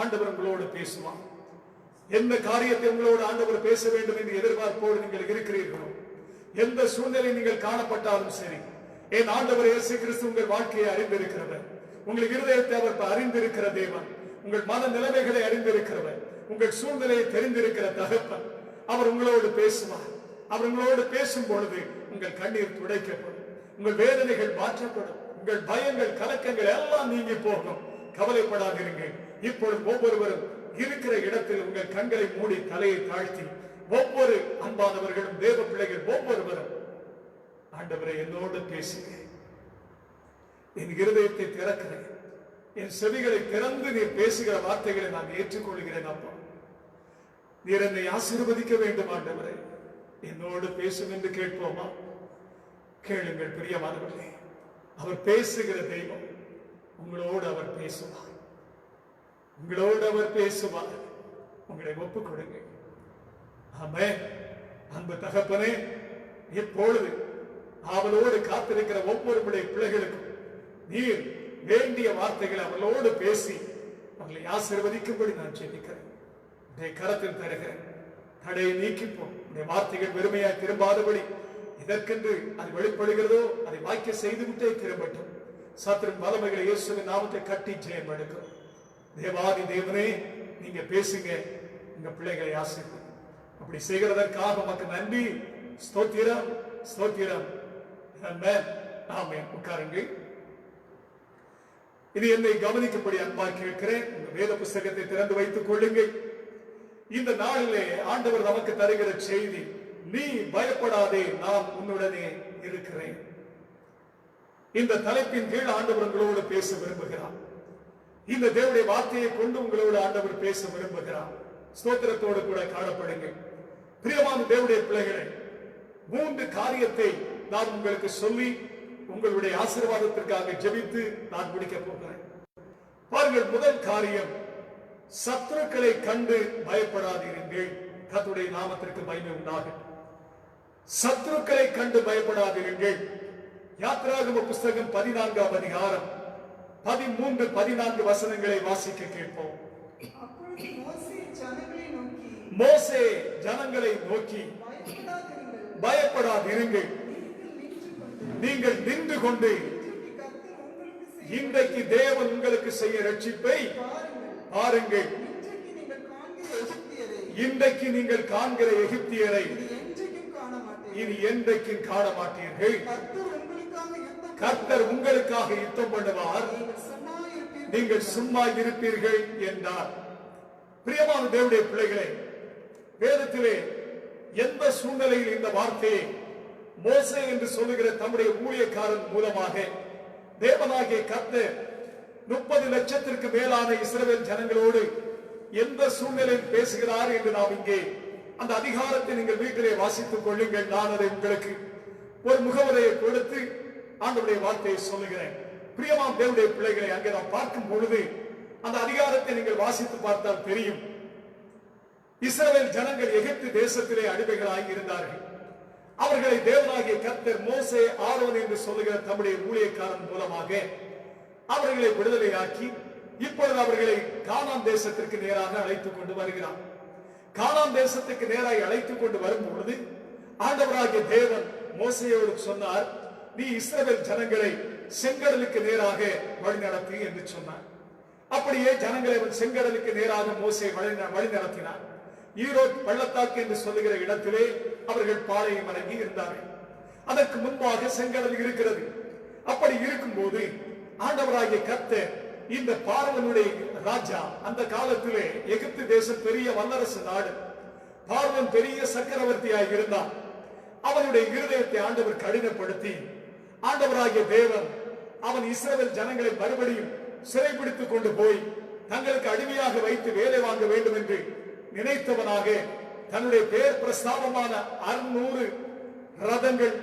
S2: ஆண்டவர் உங்களோடு பேசுவார். எந்த காரியத்தை உங்களோடு ஆண்டவர் பேச வேண்டும் என்று எதிர்பார்ப்போடு நீங்கள் இருக்கிறீர்களோ, எந்த சூழ்நிலை நீங்கள் காணப்பட்டாலும் சரி, என் ஆண்டவர் இயேசு கிறிஸ்து உங்கள் வாழ்க்கையை அறிந்திருக்கிறவர். உங்கள் இருதயத்தை அவர் அறிந்திருக்கிற தேவன். உங்கள் மன நிலைமைகளை அறிந்திருக்கிறவர். உங்கள் சூழ்நிலையை தெரிந்திருக்கிற தகப்பன். அவர் உங்களோடு பேசுவார். அவர்களோடு பேசும் பொழுது உங்கள் கண்ணீர் துடைக்கப்படும், உங்கள் வேதனைகள் மாற்றப்படும், உங்கள் பயங்கள் கலக்கங்கள் எல்லாம் நீங்கி போகும். கவலைப்படாதிருங்கள். இப்பொழுது ஒவ்வொருவரும் இருக்கிற இடத்தில் உங்கள் கண்களை மூடி தலையை தாழ்த்தி ஒவ்வொரு அன்பானவர்களும் தேவ பிள்ளைகள் ஒவ்வொருவரும், ஆண்டவரை என்னோடு பேசுங்க, என் இருதயத்தை திறக்கிறேன், என் செவிகளை திறந்து நீர் பேசுகிற வார்த்தைகளை நான் ஏற்றுக்கொள்கிறேன். அப்பா, நீர் என்னை ஆசீர்வதிக்க வேண்டும் ஆண்டவரை, என்னோடு பேசும் என்று கேட்போமா? கேளுங்கள் பிரியமானவர்களே. அவர் பேசுகிற தெய்வம். உங்களோடு அவர் பேசுவார், உங்களோடு அவர் பேசுவார். உங்களை ஒப்புக் கொடுங்க. ஆமென். அன்பு தகப்பனே, இப்பொழுது அவளோடு காத்திருக்கிற ஒவ்வொரு பிள்ளைகளுக்கும் நீர் வேண்டிய வார்த்தைகளை அவளோடு பேசி அவர்களை ஆசீர்வதிக்கும்படி நான் ஜெபிக்கிறேன். கரத்தில் தருகிறேன். தடையை நீக்கிப்போம். வார்த்தைகள் வெறுமையாய் திரும்பாதபடி இதற்கென்று அது வெளிப்படுகிறதோ அதை வாய்க்க செய்துவிட்டே திரும்பட்டும். சத்துருவின் வல்லமைகளை இயேசுவின் நாமத்தை கட்டி ஜெயம் எடுக்கும். தேவாதி தேவனே, நீங்க பேசுங்க, உங்க பிள்ளைகளை ஆசீர்வதிங்க. அப்படி செய்கிறதற்காக உமக்கு நன்றி. ஸ்தோத்திரம், ஸ்தோத்திரம். ஆமென், ஆமென். உட்காருங்கள். இது என்னை கவனிக்கும்படி அன்பாக கேட்கிறேன். வேத புஸ்தகத்தை திறந்து வைத்துக் கொள்ளுங்கள். இந்த நாளிலே ஆண்டவர் நமக்கு தருகிற செய்தி, நீ பயப்படாதே, நான் உன்னுடனே இருக்கிறேன். இந்த தலைப்பின் கீழ் ஆண்டவர் உங்களோடு பேச விரும்புகிறார். இந்த தேவனுடைய வார்த்தையை கொண்டு உங்களோடு ஆண்டவர் பேச விரும்புகிறார். ஸ்தோத்திரத்தோடு கூட காணப்படுங்கள். பிரியமான தேவனுடைய பிள்ளைகளை, 3 காரியத்தை நான் உங்களுக்கு சொல்லி உங்களுடைய ஆசீர்வாதத்திற்காக ஜெபித்து நான் முடிக்க போகிறேன். பாருங்கள், முதல் காரியம், சத்துருக்களை கண்டு பயப்படாதீர்கள். கர்த்தருடைய நாமத்திற்கு மகிமை உண்டாகட்டும். சத்துருக்களை கண்டு பயப்படாதீர்கள். யாத்திராகம புஸ்தகம் 14ஆம் அதிகாரம் 13, 14 வசனங்களை வாசிக்க கேட்போம். மோசே ஜனங்களை நோக்கி, பயப்படாதிருங்கள், நீங்கள் நின்று கொண்டு இன்றைக்கு தேவன் உங்களுக்கு செய்ய ரட்சிப்பை பாருங்கள். இன்றைக்கு நீங்கள் காண்கிற எகிப்தியரை இனி என்றைக்கும் காண மாட்டீர்கள். கர்த்தர் உங்களுக்காக யுத்தம் பண்ணுவார், நீங்கள் சும்மா இருப்பீர்கள் என்றார். பிரியமான தேவனுடைய பிள்ளைகளே, வேதத்திலே எந்த சூழ்நிலையில் இந்த வார்த்தையை மோசே என்று சொல்லுகிற தம்முடைய ஊழியக்காரன் மூலமாக தேவனாகிய கர்த்தர் 30 லட்சத்திற்கு மேலான இஸ்ரவேல் ஜனங்களோடு எந்த சூழ்நிலையில் பேசுகிறார் என்று நாம் இங்கே அந்த அதிகாரத்தை நீங்கள் வீட்டிலே வாசித்துக் கொள்ளுங்கள். நான் அதை உங்களுக்கு ஒரு முகவரையை கொடுத்து ஆண்டவருடைய வார்த்தையை சொல்லுகிறேன். பிரியமான தேவனுடைய பிள்ளைகளை, அங்கே நாம் பார்க்கும் பொழுது அந்த அதிகாரத்தை நீங்கள் வாசித்து பார்த்தால் தெரியும். இஸ்ரவேல் ஜனங்கள் எகிப்து தேசத்திலே அடிமைகளாகி இருந்தார்கள். அவர்களை தேவனாகிய கர்த்தர் மோசே, ஆரோன் என்று சொல்லுகிற தம்முடைய ஊழியக்காரன் மூலமாக அவர்களை விடுதலையாக்கி இப்பொழுது அவர்களை கானான் தேசத்திற்கு நேராக அழைத்துக் கொண்டு வருகிறார். கானான் தேசத்துக்கு நேராக அழைத்துக் கொண்டு வரும் பொழுது ஆண்டவராகிய தேவன் மோசேயோடு சொன்னார், நீ இஸ்ரவேல் ஜனங்களை செங்கடலுக்கு நேராக வழிநடத்து என்று சொன்னார். அப்படியே ஜனங்களை செங்கடலுக்கு நேராக மோசே வழி நடத்தினார். ஈரோட் பள்ளத்தாக்கு என்று சொல்லுகிற இடத்திலே அவர்கள் பாளையம் அடங்கி இருந்தார்கள். அதற்கு முன்பாக செங்கடல் இருக்கிறது. அப்படி இருக்கும் போது ஆண்டவராகிய கர்த்தர் இந்த பார்வனுடைய ராஜா, அந்த காலத்திலே எகிப்து தேசம் பெரிய வல்லரசு நாடு, பார்வன் பெரிய சக்கரவர்த்தியாக இருந்தான். அவனுடைய இருதயத்தை ஆண்டவர் கடினப்படுத்தி ஆண்டவராகிய தேவன் அவன் இஸ்ரவேல் ஜனங்களை மறுபடியும் சிறைபிடித்துக் கொண்டு போய் தங்களுக்கு அடிமையாக வைத்து வேலை வாங்க வேண்டும் என்று நினைத்தவனாக தன்னுடைய பேர் பிரஸ்தாபமான 600 ரதங்கள்,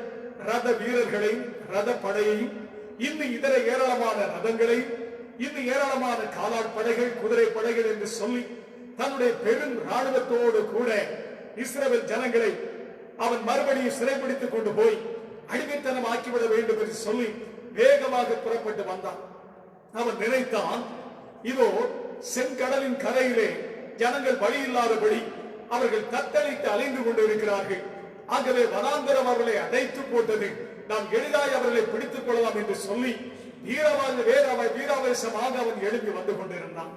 S2: ரத வீரர்களையும் ரத படையையும், இன்னும் இதர ஏராளமான ரதங்களையும், இன்னும் ஏராளமான காலாட் படைகள், குதிரை படைகள் என்று சொல்லி தன்னுடைய பெரும் ராணுவத்தோடு கூட இஸ்ரவேல் ஜனங்களை அவன் மறுபடியும் சிறைபிடித்துக் கொண்டு போய் அடிமைத்தனம் ஆக்கிவிட வேண்டும் என்று சொல்லி வேகமாக புறப்பட்டு வந்தான். அவன் நினைத்தான், இதோ செங்கடலின் கரையிலே ஜனங்கள் வழி இல்லாதபடி அவர்கள் தத்தளித்து அலைந்து கொண்டிருக்கிறார்கள். ஆகவே வனாந்தரம் அவர்களை அடைத்து போட்டது, நாம் எளிதாய் அவர்களை பிடித்துக் கொள்ளலாம் என்று சொல்லி வீராவேசமாக அவன் எழுப்பி வந்து கொண்டிருந்தான்.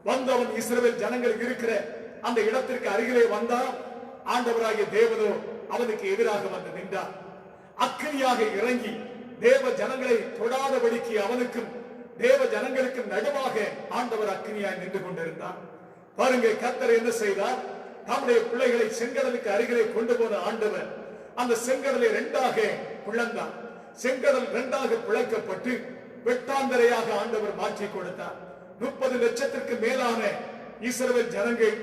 S2: வந்தவன் இஸ்ரவேல் ஜனங்கள் இருக்கிற அந்த இடத்திற்கு அருகிலே வந்தான். ஆண்டவராகிய தேவனோ அவனுக்கு எதிராக வந்து நின்றார். அக்கினியாக இறங்கி தேவ ஜனங்களை தொடாதபடிக்கு அவனுக்கும் தேவ ஜனங்களுக்கு நடுவாக ஆண்டவர் அக்கினியாய் நின்று கொண்டிருந்தார். பாருங்க, கர்த்தர் என்ன செய்தார்? தம்முடைய பிள்ளைகளை செங்கடலுக்கு அருகிலே கொண்டு போன ஆண்டவர் அந்த செங்கடலை இரண்டாக பிளந்தார். செங்கடல் இரண்டாக பிளக்கப்பட்டு வெட்டாந்தரையாக ஆண்டவர் மாற்றி கொடுத்தார். 30 லட்சத்திற்கு மேலான இஸ்ரவேல் ஜனங்கள்,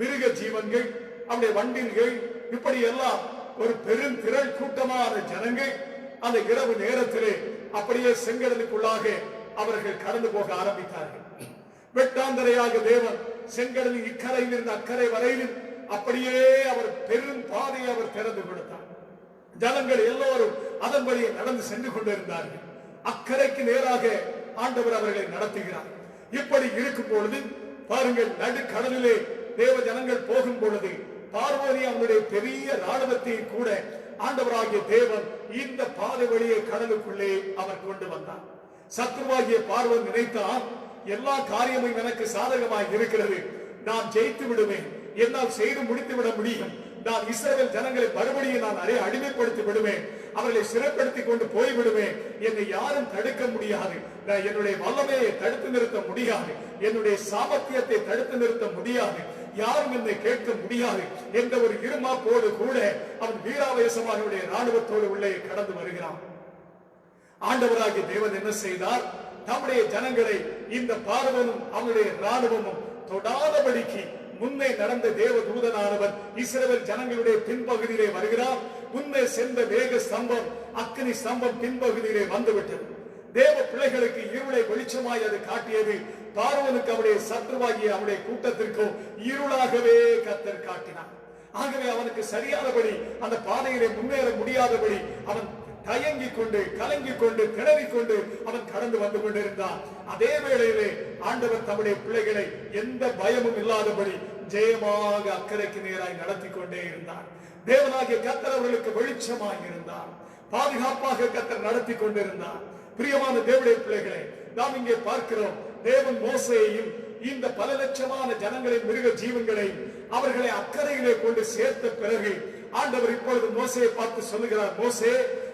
S2: மிருக ஜீவன்கள், அவருடைய வண்டில்கள், இப்படி எல்லாம் ஒரு பெரும் திரள் கூட்டமான ஜனங்கள் அந்த இரவு நேரத்திலே அப்படியே செங்கடலுக்குள்ளாக அவர்கள் கடந்து போக ஆரம்பித்தார்கள். வெட்டாந்தரையாக தேவன் செங்கடலின் இக்கரையில் இருந்து அக்கறை வரையிலும் அப்படியே அவர் பெரும் பாதையை அவர் திறந்து கொடுத்தார். ஜனங்கள் எல்லோரும் அதன்படி நடந்து சென்று கொண்டிருந்தார்கள். அக்கறைக்கு நேராக ஆண்டவர் அவர்களை நடத்துகிறார். இப்படி இருக்கும் பொழுது பாருங்கள், நடுக்கடலிலே தேவ ஜனங்கள் போகும் பொழுது பார்வோனி அவனுடைய பெரிய ராணுவத்தை கூட ஆண்டவராகிய தேவன் இந்த பாதை வழியை கடலுக்குள்ளே அவர் கொண்டு வந்தார். சத்ருவாகிய பார்வோன் நினைத்தால் எல்லா காரியமும் எனக்கு சாதகமாக இருக்கிறது, நான் ஜெயித்து விடுவேன், என்னால் செய்து முடித்து விட முடியும், நான் இஸ்ரவேல் ஜனங்களை மறுபடியும் நான் அடிமைப்படுத்தி விடுவேன், அவர்களை சிறைப்படுத்தி கொண்டு போய்விடுவேன், என்னை யாரும் தடுக்க முடியாது, என்னுடைய வல்லமையை தடுத்து நிறுத்த முடியாது, என்னுடைய சாமர்த்தியத்தை தடுத்து நிறுத்த முடியாது, யாரும் என்னை கேட்க முடியாது என்ற ஒரு இருமாப்போடு கூட அவன் வீராவேசமாக ராணுவத்தோடு உள்ளே கடந்து வருகிறான். ஆண்டவராகிய தேவன் என்ன செய்தார்? தம்முடைய ஜனங்களை இந்த பார்வனும் அவனுடைய ராணுவமும் தொடாதபடிக்கு முன்னே நடந்த தேவ தூதனானவர் இஸ்ரவேல் ஜனங்களுடைய பின்பகுதியிலே வருகிறார். முன்னே சென்ற வேக ஸ்தம்பம், அக்கினி ஸ்தம்பம் பின்பகுதியிலே வந்துவிட்டது. தேவ பிள்ளைகளுக்கு இருளை வெளிச்சமாய் அது காட்டியது. பார்வனுக்கு அவருடைய சத்ருவாகிய அவருடைய கூட்டத்திற்கும் இருளாகவே கர்த்தர் காட்டினார். ஆகவே அவனுக்கு சரியானபடி அந்த பாதையிலே முன்னேற முடியாதபடி அவன் தயங்கிக் கொண்டு கலங்கிக் கொண்டு திணறிக் கொண்டு அவன் கடந்து வந்து கொண்டிருந்தான். அதே வேளையிலே ஆண்டவர் தம்முடைய பிள்ளைகளை எந்த பயமும் இல்லாதபடி ஜெயமாக அக்கறைக்கு நேராய் நடத்தி கொண்டே இருந்தார். தேவனாகிய கர்த்தர் அவர்களுக்கு வெளிச்சமாக இருந்தார். பாதுகாப்பாக கர்த்தர் நடத்தி கொண்டிருந்தார். பிரியமான தேவனுடைய பிள்ளைகளை, நாம் இங்கே பார்க்கிறோம், தேவன் மோசேயையும் இந்த பல லட்சமான ஜனங்களின் மிருக ஜீவன்களை அவர்களை அக்கறையிலே கொண்டு சேர்த்த பிறகு ஆண்டவர் இப்பொழுது மோசேயை பார்த்து சொல்லுகிறார், மோசே,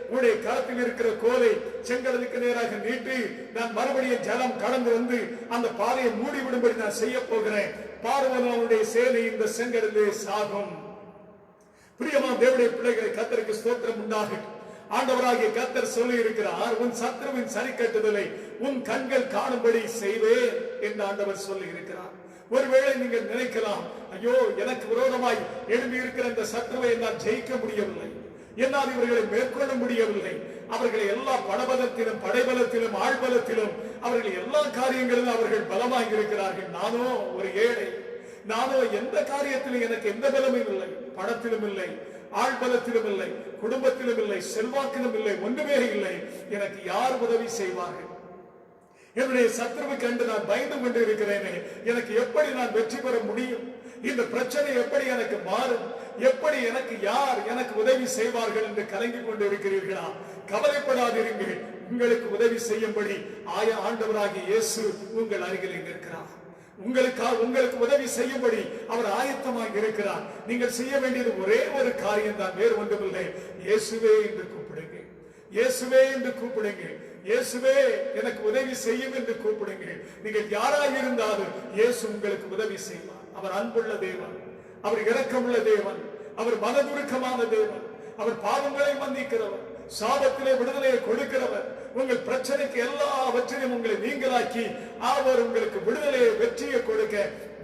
S2: உன்னுடைய கரத்தில் இருக்கிற கோலை செங்கடலுக்கு நேராக நீட்டி நான் மறுபடியும் ஜலம் கடந்து வந்து அந்த பாதையை மூடிவிடும்படி நான் செய்ய போகிறேன். பார்வோன் அவனுடைய சேனை இந்த செங்கடலே சாகும். பிரியமான தேவனுடைய பிள்ளைகளை, கர்த்தருக்கு ஸ்தோத்திரம் உண்டாகட்டும். ஆண்டவராகிய கர்த்தர் சொல்லி இருக்கிறார், உன் சத்ருவின் சரி கட்டுதலை உன் கண்கள் காணும்படி செய்வேன் என்று ஆண்டவர் சொல்லி இருக்கிறார். ஒருவேளை நீங்கள் நினைக்கலாம், ஐயோ, எனக்கு விரோதமாய் எழும்பி இருக்கிற இந்த சத்ருவை என்னால் ஜெயிக்க முடியவில்லை, என்னால் இவர்களை மேற்கொள்ள முடியவில்லை, அவர்களை எல்லா பணபலத்திலும் படைபலத்திலும் ஆழ்பலத்திலும் அவர்கள் எல்லா காரியங்களிலும் அவர்கள் பலமாக இருக்கிறார்கள், நானோ ஒரு ஏழை, நானோ எந்த காரியத்திலும் எனக்கு எந்த பலமும் இல்லை, பணத்திலும் இல்லை, ஆழ்பலத்திலும் இல்லை, குடும்பத்திலும் இல்லை, செல்வாக்கிலும் இல்லை, ஒன்றுமே இல்லை, எனக்கு யார் உதவி செய்வார்கள்? என்னுடைய சத்ருவை கண்டு நான் பயந்து கொண்டு இருக்கிறேனே, எனக்கு எப்படி நான் வெற்றி பெற முடியும்? இந்த பிரச்சனை எப்படி எனக்கு மாறும்? எப்படி எனக்கு யார் எனக்கு உதவி செய்வார்கள் என்று கலங்கிக் கொண்டு இருக்கிறீர்களா? கவலைப்படாதீர்கள், உங்களுக்கு உதவி செய்யும்படி ஆண்டவராகிய இயேசு உங்கள் அருகில் நிற்கிறார். உங்களுக்கு உதவி செய்யும்படி அவர் ஆயத்தமாக இருக்கிறார். நீங்கள் செய்ய வேண்டியது ஒரே ஒரு காரியம் தான், வேறு ஒன்றுமில்லை. இயேசுவே என்று கூப்பிடுங்க, இயேசுவே என்று கூப்பிடுங்க, இயேசுவே எனக்கு உதவி செய்யும் என்று கூப்பிடுங்க. நீங்கள் யாராக இருந்தாலும் இயேசு உங்களுக்கு உதவி செய்வார். அவர் அன்புள்ள தேவன், அவர் இரக்கமுள்ள தேவன், அவர் மனதுருக்கமான தேவன், அவர் பாவங்களை மன்னிக்கிறவர், சாபத்திலே விடுதலையை கொடுக்கிறவர், உங்கள் பிரச்சனைக்கு எல்லாவற்றையும் உங்களை நீங்களாக்கி அவர் உங்களுக்கு விடுதலையை வெற்றியை கொடுக்க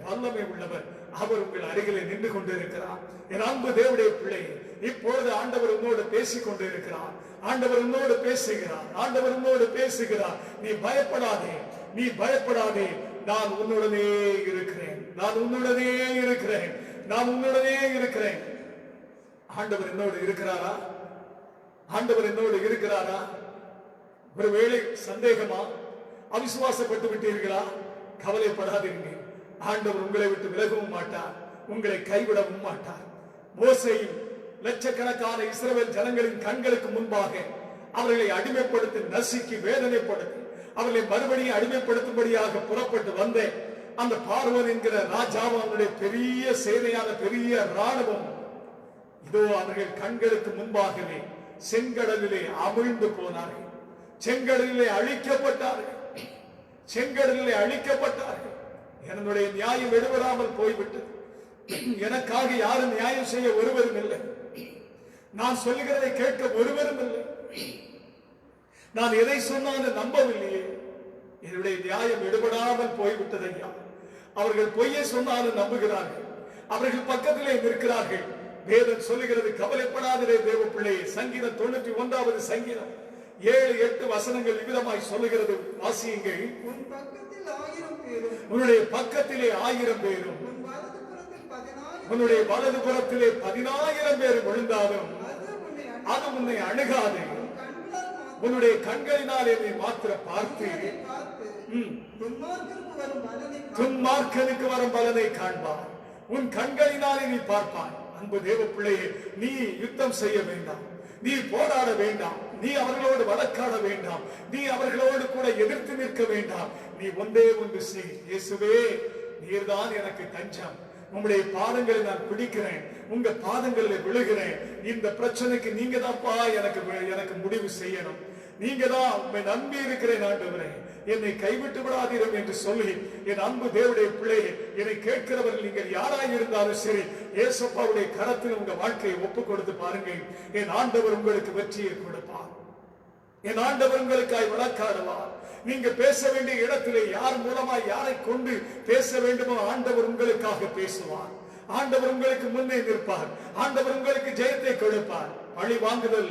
S2: வல்லமை உள்ளவர். அவர் உங்கள் அருகிலே நின்று கொண்டிருக்கிறார். என் அன்பு தேவனுடைய பிள்ளை, இப்பொழுது ஆண்டவர் உன்னோடு பேசிக் கொண்டிருக்கிறார். ஆண்டவர் உன்னோடு பேசுகிறார். ஆண்டவர் உன்னோடு பேசுகிறார். நீ பயப்படாதே, நீ பயப்படாதே, நான் உன்னுடனே இருக்கிறேன், நான் உன்னுடனே இருக்கிறேன், நான் உன்னுடனே இருக்கிறேன். ஆண்டவர் என்னோடு இருக்கிறாரா? ஆண்டவர் என்னோடு இருக்கிறாரா? ஒருவேளை சந்தேகமா, அவிசுவாசப்பட்டு விட்டீர்களா? கவலைப்படாதீர்கள், ஆண்டவர் உங்களை விட்டு விலகவும் மாட்டார், உங்களை கைவிடவும் மாட்டார். மோசேயும் லட்சக்கணக்கான இஸ்ரவேல் ஜனங்களின் கண்களுக்கு முன்பாக அவர்களை அடிமைப்படுத்தி நசுக்கி வேதனைப்படுத்தி அவர்களை மறுபடியும் அடிமைப்படுத்தும்படியாக புறப்பட்டு வந்த அந்த பார்வோன் என்கிற ராஜாவும் அவனுடைய பெரிய சேனையான பெரிய ராணுவம் இதோ அவர்கள் கண்களுக்கு முன்பாகவே செங்கடலிலே அமிழ்ந்து போனார்கள், செங்கடலிலே அழிக்கப்பட்டார்கள், செங்கடலிலே அழிக்கப்பட்டார்கள். என்னுடைய நியாயம் எடுபடாமல் போய்விட்டது. எனக்காக யாரும் நியாயம் செய்ய ஒருவரும் இல்லை. நான் சொல்லுகிறதை கேட்க ஒருவரும் இல்லை. நான் எதை சொன்னாலும் நம்பவில்லையே. என்னுடைய நியாயம் எடுபடாமல் போய்விட்டது ஐயா. அவர்கள் பொய்யை சொன்னாலும் நம்புகிறார்கள். அவர்கள் பக்கத்திலே நிற்கிறார்கள். வேதம் சொல்லுகிறது, கவலைப்படாதே தேவ பிள்ளையே. சங்கீதம் 91வது சங்கீதம் 7-8 வசனங்கள் விதமாய் சொல்லுகிறது. வாசியுங்கள். உன்னுடைய பக்கத்திலே 1000 பேரும் உன்னுடைய வலது புறத்திலே 10,000 பேர் விழுந்தாலும் அது உன்னை அணுகாது. உன்னுடைய கண்களினாலே நீ மாத்திர பார்த்து துன்மார்க்கனுக்கு வரும் பலனை காண்பார். உன் கண்களினாலே நீ பார்ப்பாய். அன்பு தேவ பிள்ளையே, நீ யுத்தம் செய்ய வேண்டாம், நீ போராட வேண்டாம், நீ அவர்களோடு வழக்காட வேண்டாம், நீ அவர்களோடு கூட எதிர்த்து நிற்க வேண்டாம். நீ ஒன்றே ஒன்று செய். இயேசுவே, நீர்தான் எனக்கு தஞ்சம். உங்களுடைய பாதங்களை நான் பிடிக்கிறேன், உங்க பாதங்களில் விழுகிறேன். இந்த பிரச்சனைக்கு நீங்க தான்ப்பா எனக்கு முடிவு செய்யணும். நீங்க தான் உண்மை நம்பி இருக்கிறேன் ஆண்டவரே, என்னை கைவிட்டு விடாதீரும் என்று சொல்லி, என் அன்பு தேவனுடைய பிள்ளையே, என்னை கேட்கிறவர்கள் நீங்கள் யாராய் இருந்தாலும் சரி, இயேசுப்பாவுடைய கரத்தில் உங்க வாழ்க்கையை ஒப்பு கொடுத்து பாருங்கள். என் ஆண்டவர் உங்களுக்கு வெற்றியை கொடுப்பார். என் ஆண்டவர் உங்களுக்காய் வழக்காடுவார். நீங்க பேச வேண்டிய இடத்திலே யார் மூலமா யாரை கொண்டு பேச வேண்டுமோ ஆண்டவர் உங்களுக்காக பேசுவார். ஆண்டவர் உங்களுக்கு முன்னே நிற்பார். ஆண்டவர் உங்களுக்கு ஜெயத்தை கொடுப்பார். பழி வாங்குதல்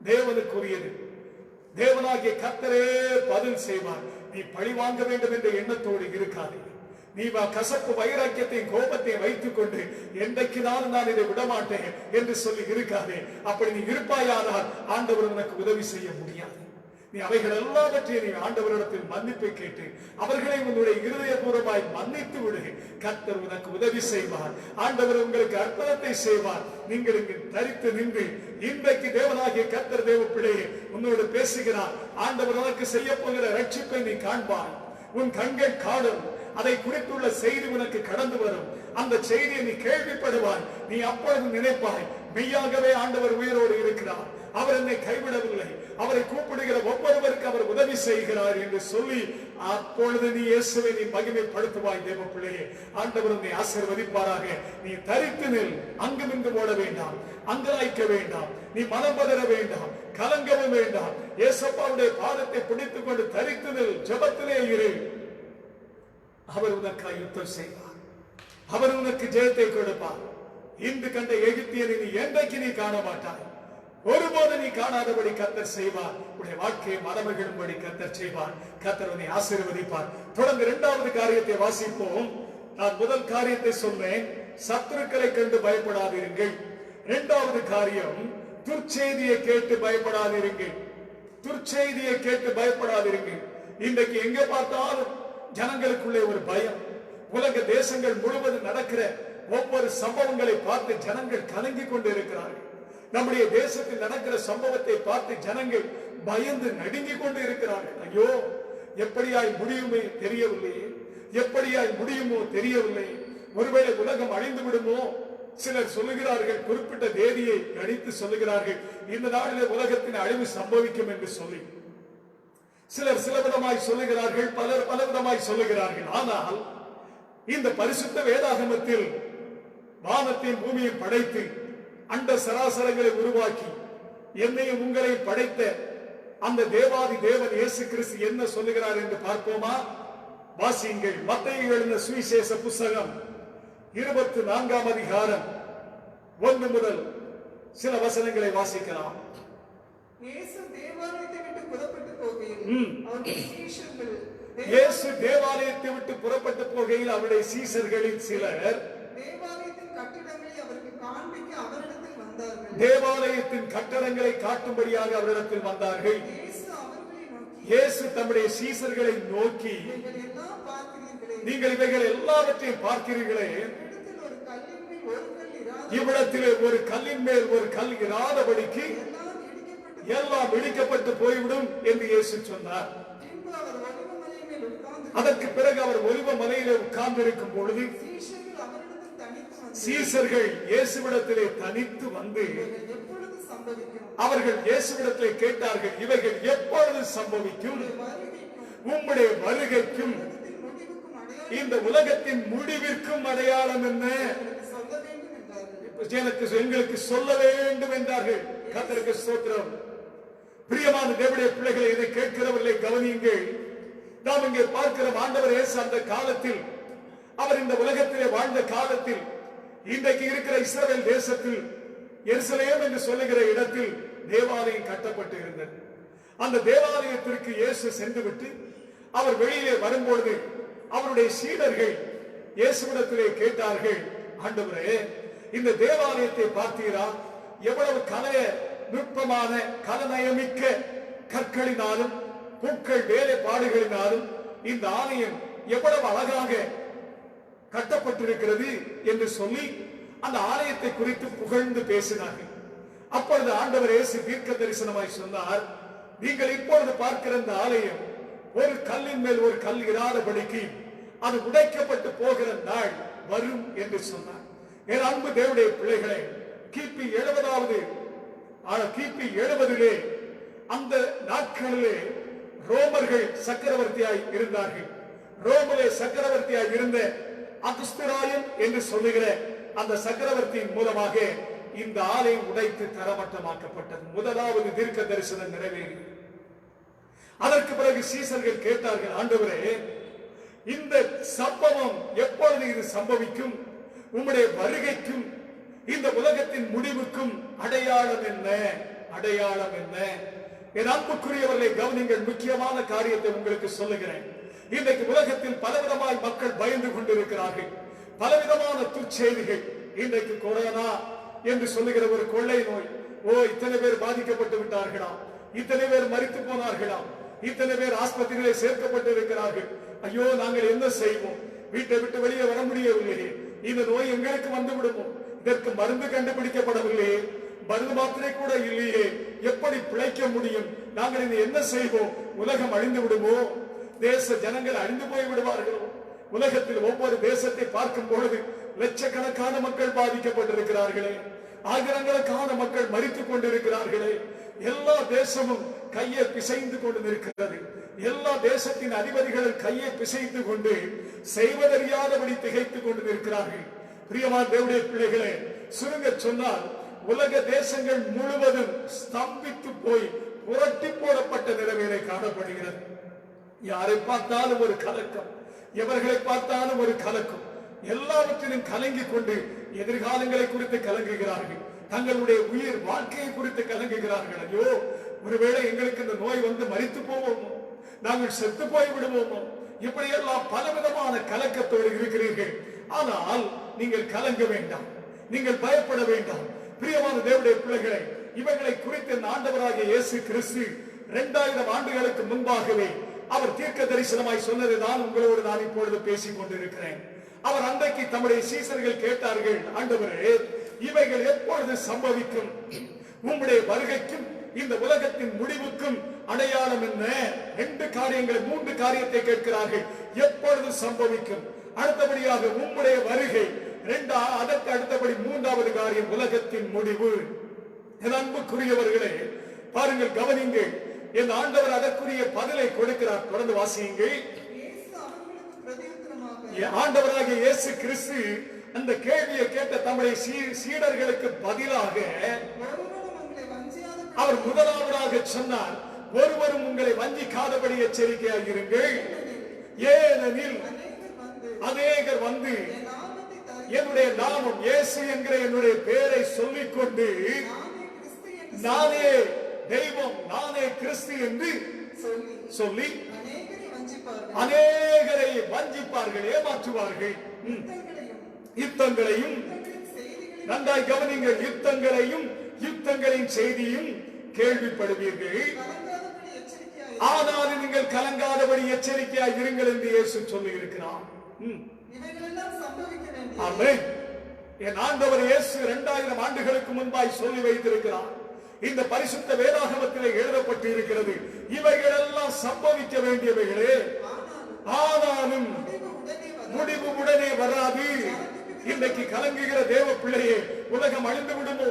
S2: தேவனுக்குரியது. தேவனாகிய கர்த்தரே பதில் செய்வார். நீ பழி வாங்க வேண்டும் என்ற எண்ணத்தோடு இருக்காதே. நீ கசப்பு வைராக்கியத்தையும் கோபத்தையும் வைத்துக் கொண்டு என்றைக்குதான் நான் இதை விடமாட்டேன் என்று சொல்லி இருக்காதே. அப்படி நீ இருப்பாயானால் ஆண்டவர் உனக்கு உதவி செய்ய முடியாது. நீ அவைகள் எல்லாவற்றையும் நீ ஆண்டவரிடத்தில் மன்னிப்பை கேட்டு அவர்களை உன்னுடைய இருதயபூர்வமாய் மன்னித்து விடு. கர்த்தர் உனக்கு உதவி செய்வார். ஆண்டவர் உங்களுக்கு அற்புதத்தை செய்வார். நீங்கள் இங்கு தரித்து நின்று இன்றைக்கு தேவனாகிய கர்த்தர் தேவ பிள்ளையே உன்னோடு பேசுகிறார். ஆண்டவர் உனக்கு செய்ய போகிற ரட்சிப்பை நீ காண்பாய். உன் கண்கள் காணும். அதை குறித்துள்ள செய்தி உனக்கு கடந்து வரும். அந்த செய்தியை நீ கேள்விப்படுவாய். நீ அப்பொழுது நினைப்பாய், மெய்யாகவே ஆண்டவர் உயிரோடு இருக்கிறார், அவர் என்னை கைவிடவில்லை, அவரை கூப்பிடுகிற ஒவ்வொருவருக்கு அவர் உதவி செய்கிறார் என்று சொல்லி அப்பொழுது நீ இயேசுவை நீ மகிமைப்படுத்துவாய். தேவ பிள்ளையே, ஆண்டவர் உன்னை ஆசீர்வதிப்பாராக. நீ தரித்து நில். அங்குமிங்கும் ஓட வேண்டாம், அங்கலாய்க்க வேண்டாம், நீ மனம் பதற வேண்டாம், கலங்கவும் வேண்டாம். இயேசுப்பாவுடைய பாதத்தை பிடித்துக் கொண்டு தரித்து நில். ஜெபத்திலே இரு. அவர் உனக்காய் யுத்தம் செய்வார். அவர் உனக்கு ஜெயத்தை கொடுப்பார். இன்று கண்ட எகிப்தியனை நீ என்றைக்கு நீ காண மாட்டாய். ஒருபோது நீ காணாதபடி கர்த்தர் செய்வார். உடைய வாழ்க்கையை மரமகிழும்படி கர்த்தர் செய்வார். கர்த்தர் உன்னை ஆசீர்வதிப்பார். தொடர்ந்து 2வது காரியத்தை வாசிப்போம். நான் முதல் காரியத்தை சொன்னேன், சத்துருக்களை கண்டு பயப்படாதிருங்கள். 2வது காரியம், துர்ச்செய்தியை கேட்டு பயப்படாதிருங்கள். துர்ச்செய்தியை கேட்டு பயப்படாதிருங்கள். இன்றைக்கு எங்க பார்த்தாலும் ஜனங்களுக்குள்ளே ஒரு பயம். உலக தேசங்கள் முழுவதும் நடக்கிற ஒவ்வொரு சம்பவங்களை பார்த்து ஜனங்கள் கலங்கி கொண்டு இருக்கிறார்கள். நம்முடைய தேசத்தில் நடக்கிற சம்பவத்தை பார்த்து ஜனங்கள் பயந்து நடுங்கிக் கொண்டு இருக்கிறார்கள். ஐயோ, எப்படியாய் முடியுமே தெரியவில்லையே, எப்படியாய் முடியுமோ தெரியவில்லை. ஒருவேளை உலகம் அழிந்து விடுமோ? சிலர் சொல்லுகிறார்கள், குறிப்பிட்ட தேதியை கணித்து சொல்லுகிறார்கள், இந்த நாளிலே உலகத்தின் அழிவு சம்பவிக்கும் என்று சொல்லி. சிலர் சிலவிதமாய் சொல்லுகிறார்கள், பலர் பலவிதமாய் சொல்லுகிறார்கள். ஆனால் இந்த பரிசுத்த வேதாகமத்தில் வானத்தையும் பூமியை படைத்து அண்ட சராசரங்களை உருவாக்கி என்னையும் உங்களை படைத்த அந்த தேவாதி தேவன் இயேசு கிறிஸ்து என்ன சொல்லுகிறார் என்று பார்ப்போமா? வாசியுங்கள். மத்தேயு எழுதின சுவிசேஷ புத்தகம் 24ஆம் அதிகாரம் 1 முதல் சில வசனங்களை வாசிக்கலாம்.
S1: இயேசு தேவாலயத்தை விட்டு புறப்பட்டு போகையில்
S2: அவருடைய சீஷர்களில் சிலர்
S1: தேவாலயத்தின் கட்டிடங்களை அவருக்கு காண்பிக்க அவரிடத்தில் வந்தார்கள்.
S2: தேவாலயத்தின் கட்டடங்களை காட்டும்படியாக அவரிடத்தில் வந்தார்கள். இயேசு தம்முடைய சீஷர்களை நோக்கி, நீங்கள் இவைகள் எல்லாவற்றையும் பார்க்கிறீர்களே, இவ்விடத்திலே ஒரு கல்லின் மேல் ஒரு கல் இராதபடிக்கு எல்லாம் இடிக்கப்பட்டு போய்விடும் என்று இயேசு சொன்னார். அதற்கு பிறகு அவர் ஒலிவ மலையிலே உட்கார்ந்து இருக்கும் பொழுது சீசர்கள் இயேசுவிடத்திலே தனித்து வந்து
S1: இவைகள் எப்பொழுது சம்பவிக்கும்?
S2: அவர்கள் இயேசுவிடத்திலே கேட்டார்கள், இவைகள் எப்பொழுது சம்பவிக்கும்?
S1: வருகைக்கும்
S2: உம்முடைய வருகைக்கும்
S1: உலகத்தின் முடிவுக்கும் அடையாளம்
S2: இந்த உலகத்தின் முடிவிற்கும் அடையாளம் என்ன?
S1: எனக்கு சொல்ல வேண்டும் என்றார்கள்.
S2: எங்களுக்கு சொல்ல வேண்டும் என்றார்கள். கர்த்தருக்கு ஸ்தோத்திரம். பிரியமான தேவனுடைய பிள்ளைகளை, இதை கேட்கிறவர்களை கவனியுங்கள். நாம் இங்கே பார்க்கிற ஆண்டவர் இயேசு அந்த காலத்தில், அவர் இந்த உலகத்திலே வாழ்ந்த காலத்தில், இன்றைக்கு இருக்கிற இஸ்ரவேல் தேசத்தில் எருசலேம் என்று சொல்லுகிற இடத்தில் தேவாலயம் கட்டப்பட்டு இருந்தது. அந்த தேவாலயத்திற்கு இயேசு சென்று விட்டு அவர் வெளியிலே வரும்பொழுது அவருடைய சீடர்கள் இயேசுவிடத்திலே கேட்டார்கள், ஆண்டவரே, இந்த தேவாலயத்தை பார்த்தீரா? எவ்வளவு கலைய நுட்பமான கலநயமிக்க கற்களினாலும் பூக்கள் வேலைப்பாடுகளினாலும் இந்த ஆலயம் எவ்வளவு அழகாக கட்டப்பட்டிருக்கிறது என்று சொல்லி அந்த ஆலயத்தை குறித்து புகழ்ந்து பேசினார்கள். அப்பொழுது ஆண்டவர் இயேசு தீர்க்க தரிசனமாய் சொன்னார், நீங்கள் இப்பொழுது பார்க்கிற இந்த ஆலயம் ஒரு கல்லின் மேல் ஒரு கல் இராதபடிக்கு அது உடைக்கப்பட்டு போகிற நாள் வரும் என்று சொன்னார். என் அன்பு தேவனுடைய பிள்ளைகளே, கிபி 70 அந்த நாட்களிலே ரோமர்கள் சக்கரவர்த்தியாய் இருந்தார்கள். ரோமிலே சக்கரவர்த்தியாய் இருந்த அகுஸ்தராயன் என்று சொல்லுகிற அந்த சக்கரவர்த்தியின் மூலமாக இந்த ஆலயம் உடைத்து தரமட்டமாக்கப்பட்டது. முதலாவது தீர்க்க தரிசனம் நிறைவேறி அதற்கு பிறகு சீசர்கள் கேட்டார்கள், ஆண்டவரே, இந்த சம்பவம் எப்பொழுது இது சம்பவிக்கும்? உம்முடைய வருகைக்கும் இந்த உலகத்தின் முடிவுக்கும் அடையாளம் என்ன? அடையாளம் என்ன? என் அன்புக்குரியவர்களை கவனிங்கள். முக்கியமான காரியத்தை உங்களுக்கு சொல்லுகிறேன். இன்றைக்கு உலகத்தில் பலவிதமாய் மக்கள் பயந்து கொண்டிருக்கிறார்கள். பலவிதமான துச்செய்திகள். இன்றைக்கு கொரோனா என்று சொல்லுகிற ஒரு கொள்ளை நோய். இத்தனை பேர் பாதிக்கப்பட்டு விட்டார்களாம், இத்தனை பேர் மரித்து போனார்களாம், இத்தனை பேர் ஆஸ்பத்திரியிலே சேர்க்கப்பட்டு இருக்கிறார்கள். ஐயோ, நாங்கள் என்ன செய்வோம்? வீட்டை விட்டு வெளியே வர முடியவில்லையே, இந்த நோய் எங்களுக்கு வந்து விடுமோ? இதற்கு மருந்து கண்டுபிடிக்கப்படவில்லையே, மருந்து மாத்திரை கூட இல்லையே, எப்படி பிழைக்க முடியும்? நாங்கள் இதை என்ன செய்வோம்? உலகம் அழிந்து விடுமோ? தேச ஜனங்கள் அழிந்து போய் விடுவார்களோ? உலகத்தில் ஒவ்வொரு தேசத்தை பார்க்கும் பொழுது லட்சக்கணக்கான மக்கள் பாதிக்கப்பட்டிருக்கிறார்களே, ஆயிரக்கணக்கான மக்கள் மரித்துக் கொண்டிருக்கிறார்களே. எல்லா தேசமும் கையை பிசைந்து கொண்டு நிற்கிறது. எல்லா தேசத்தின் அதிபதிகளும் கையை பிசைந்து கொண்டு செய்வதறியாதபடி திகைத்துக் கொண்டு நிற்கிறார்கள். பிரியமான தேவனுடைய பிள்ளைகளே, சுருங்க சொன்னால் உலக தேசங்கள் முழுவதும் ஸ்தம்பித்து போய் புரட்டி போடப்பட்ட நிலைமையிலே காணப்படுகிறது. யாரை பார்த்தாலும் ஒரு கலக்கம், எவர்களை பார்த்தாலும் ஒரு கலக்கம். எல்லாவற்றிலும் கலங்கி கொண்டு எதிர்காலங்களை குறித்து கலங்குகிறார்கள். தங்களுடைய உயிர் வாழ்க்கையை குறித்து கலங்குகிறார்கள். ஐயோ, ஒருவேளை எங்களுக்கு இந்த நோய் வந்து மரித்து போவோமோ, நாங்கள் செத்து போய் விடுவோமோ, இப்படியெல்லாம் பலவிதமான கலக்கத்தோடு இருக்கிறீர்கள். ஆனால் நீங்கள் கலங்க வேண்டாம், நீங்கள் பயப்பட வேண்டாம். பிரியமான தேவனுடைய பிள்ளைகளை, இவைகளை குறித்து ஆண்டவராகிய இயேசு கிறிஸ்து 2000 ஆண்டுகளுக்கு முன்பாகவே அவர் தீர்க்க தரிசனமாய் சொன்னதை தான் உங்களோடு நான் இப்பொழுது பேசிக் கொண்டிருக்கிறேன். அவர் அன்றைக்கு தம்முடைய சீசர்கள் கேட்டார்கள், ஆண்டவரே, இவைகள் எப்பொழுது சம்பவிக்கும்? உம்முடைய வருகைக்கும் இந்த உலகத்தின் முடிவுக்கும் அடையாளம் என்ன? 3 காரியத்தை கேட்கிறார்கள். எப்பொழுது சம்பவிக்கும்? அடுத்தபடியாக உம்முடைய வருகை. அதற்கு அடுத்தபடி 3வது காரியம் உலகத்தின் முடிவு. என் அன்புக்குரியவர்களே, பாருங்கள், கவனிங்கள். என் ஆண்டவர் அதற்குரிய பதிலை கொடுக்கிறார். தொடர்ந்து வாசியுங்கள். ஆண்டவராகிய இயேசு கிறிஸ்து அந்த கேள்வியை கேட்ட தம்முடைய சீடர்களுக்கு பதிலாக அவர் முதலாவதாக சொன்னார், ஒருவரும் உங்களை வஞ்சிக்காதபடி எச்சரிக்கையாக இருங்கள். ஏனெனில் அநேகர் வந்து என்னுடைய நாமம் இயேசு என்கிற என்னுடைய பெயரை சொல்லிக்கொண்டு நானே தெய்வம், நானே கிறிஸ்து என்று சொல்லி அநேகரை வஞ்சிப்பார்கள், ஏமாற்றுவார்கள். யுத்தங்களையும், நன்றாய் கவனிங்கள், யுத்தங்களின் செய்தியும் கேள்விப்படுவீர்கள். ஆனாலும் நீங்கள் கலங்காதபடி எச்சரிக்கையாக இருங்கள் என்று இயேசு சொல்லி இருக்கிறார். ஆமென். என் ஆண்டவர் இயேசு 2000 ஆண்டுகளுக்கு முன்பாய் சொல்லி வைத்திருக்கிறார். இந்த பரிசுத்த வேதாகமத்திலே எழுதப்பட்டு இருக்கிறது. இவைகள் எல்லாம் சம்பவிக்க வேண்டியவைகளே, ஆனாலும் முடிவு உடனே வராது. இன்றைக்கு கலங்குகிற தேவ பிள்ளையே, உலகம் அழிந்து விடுமோ?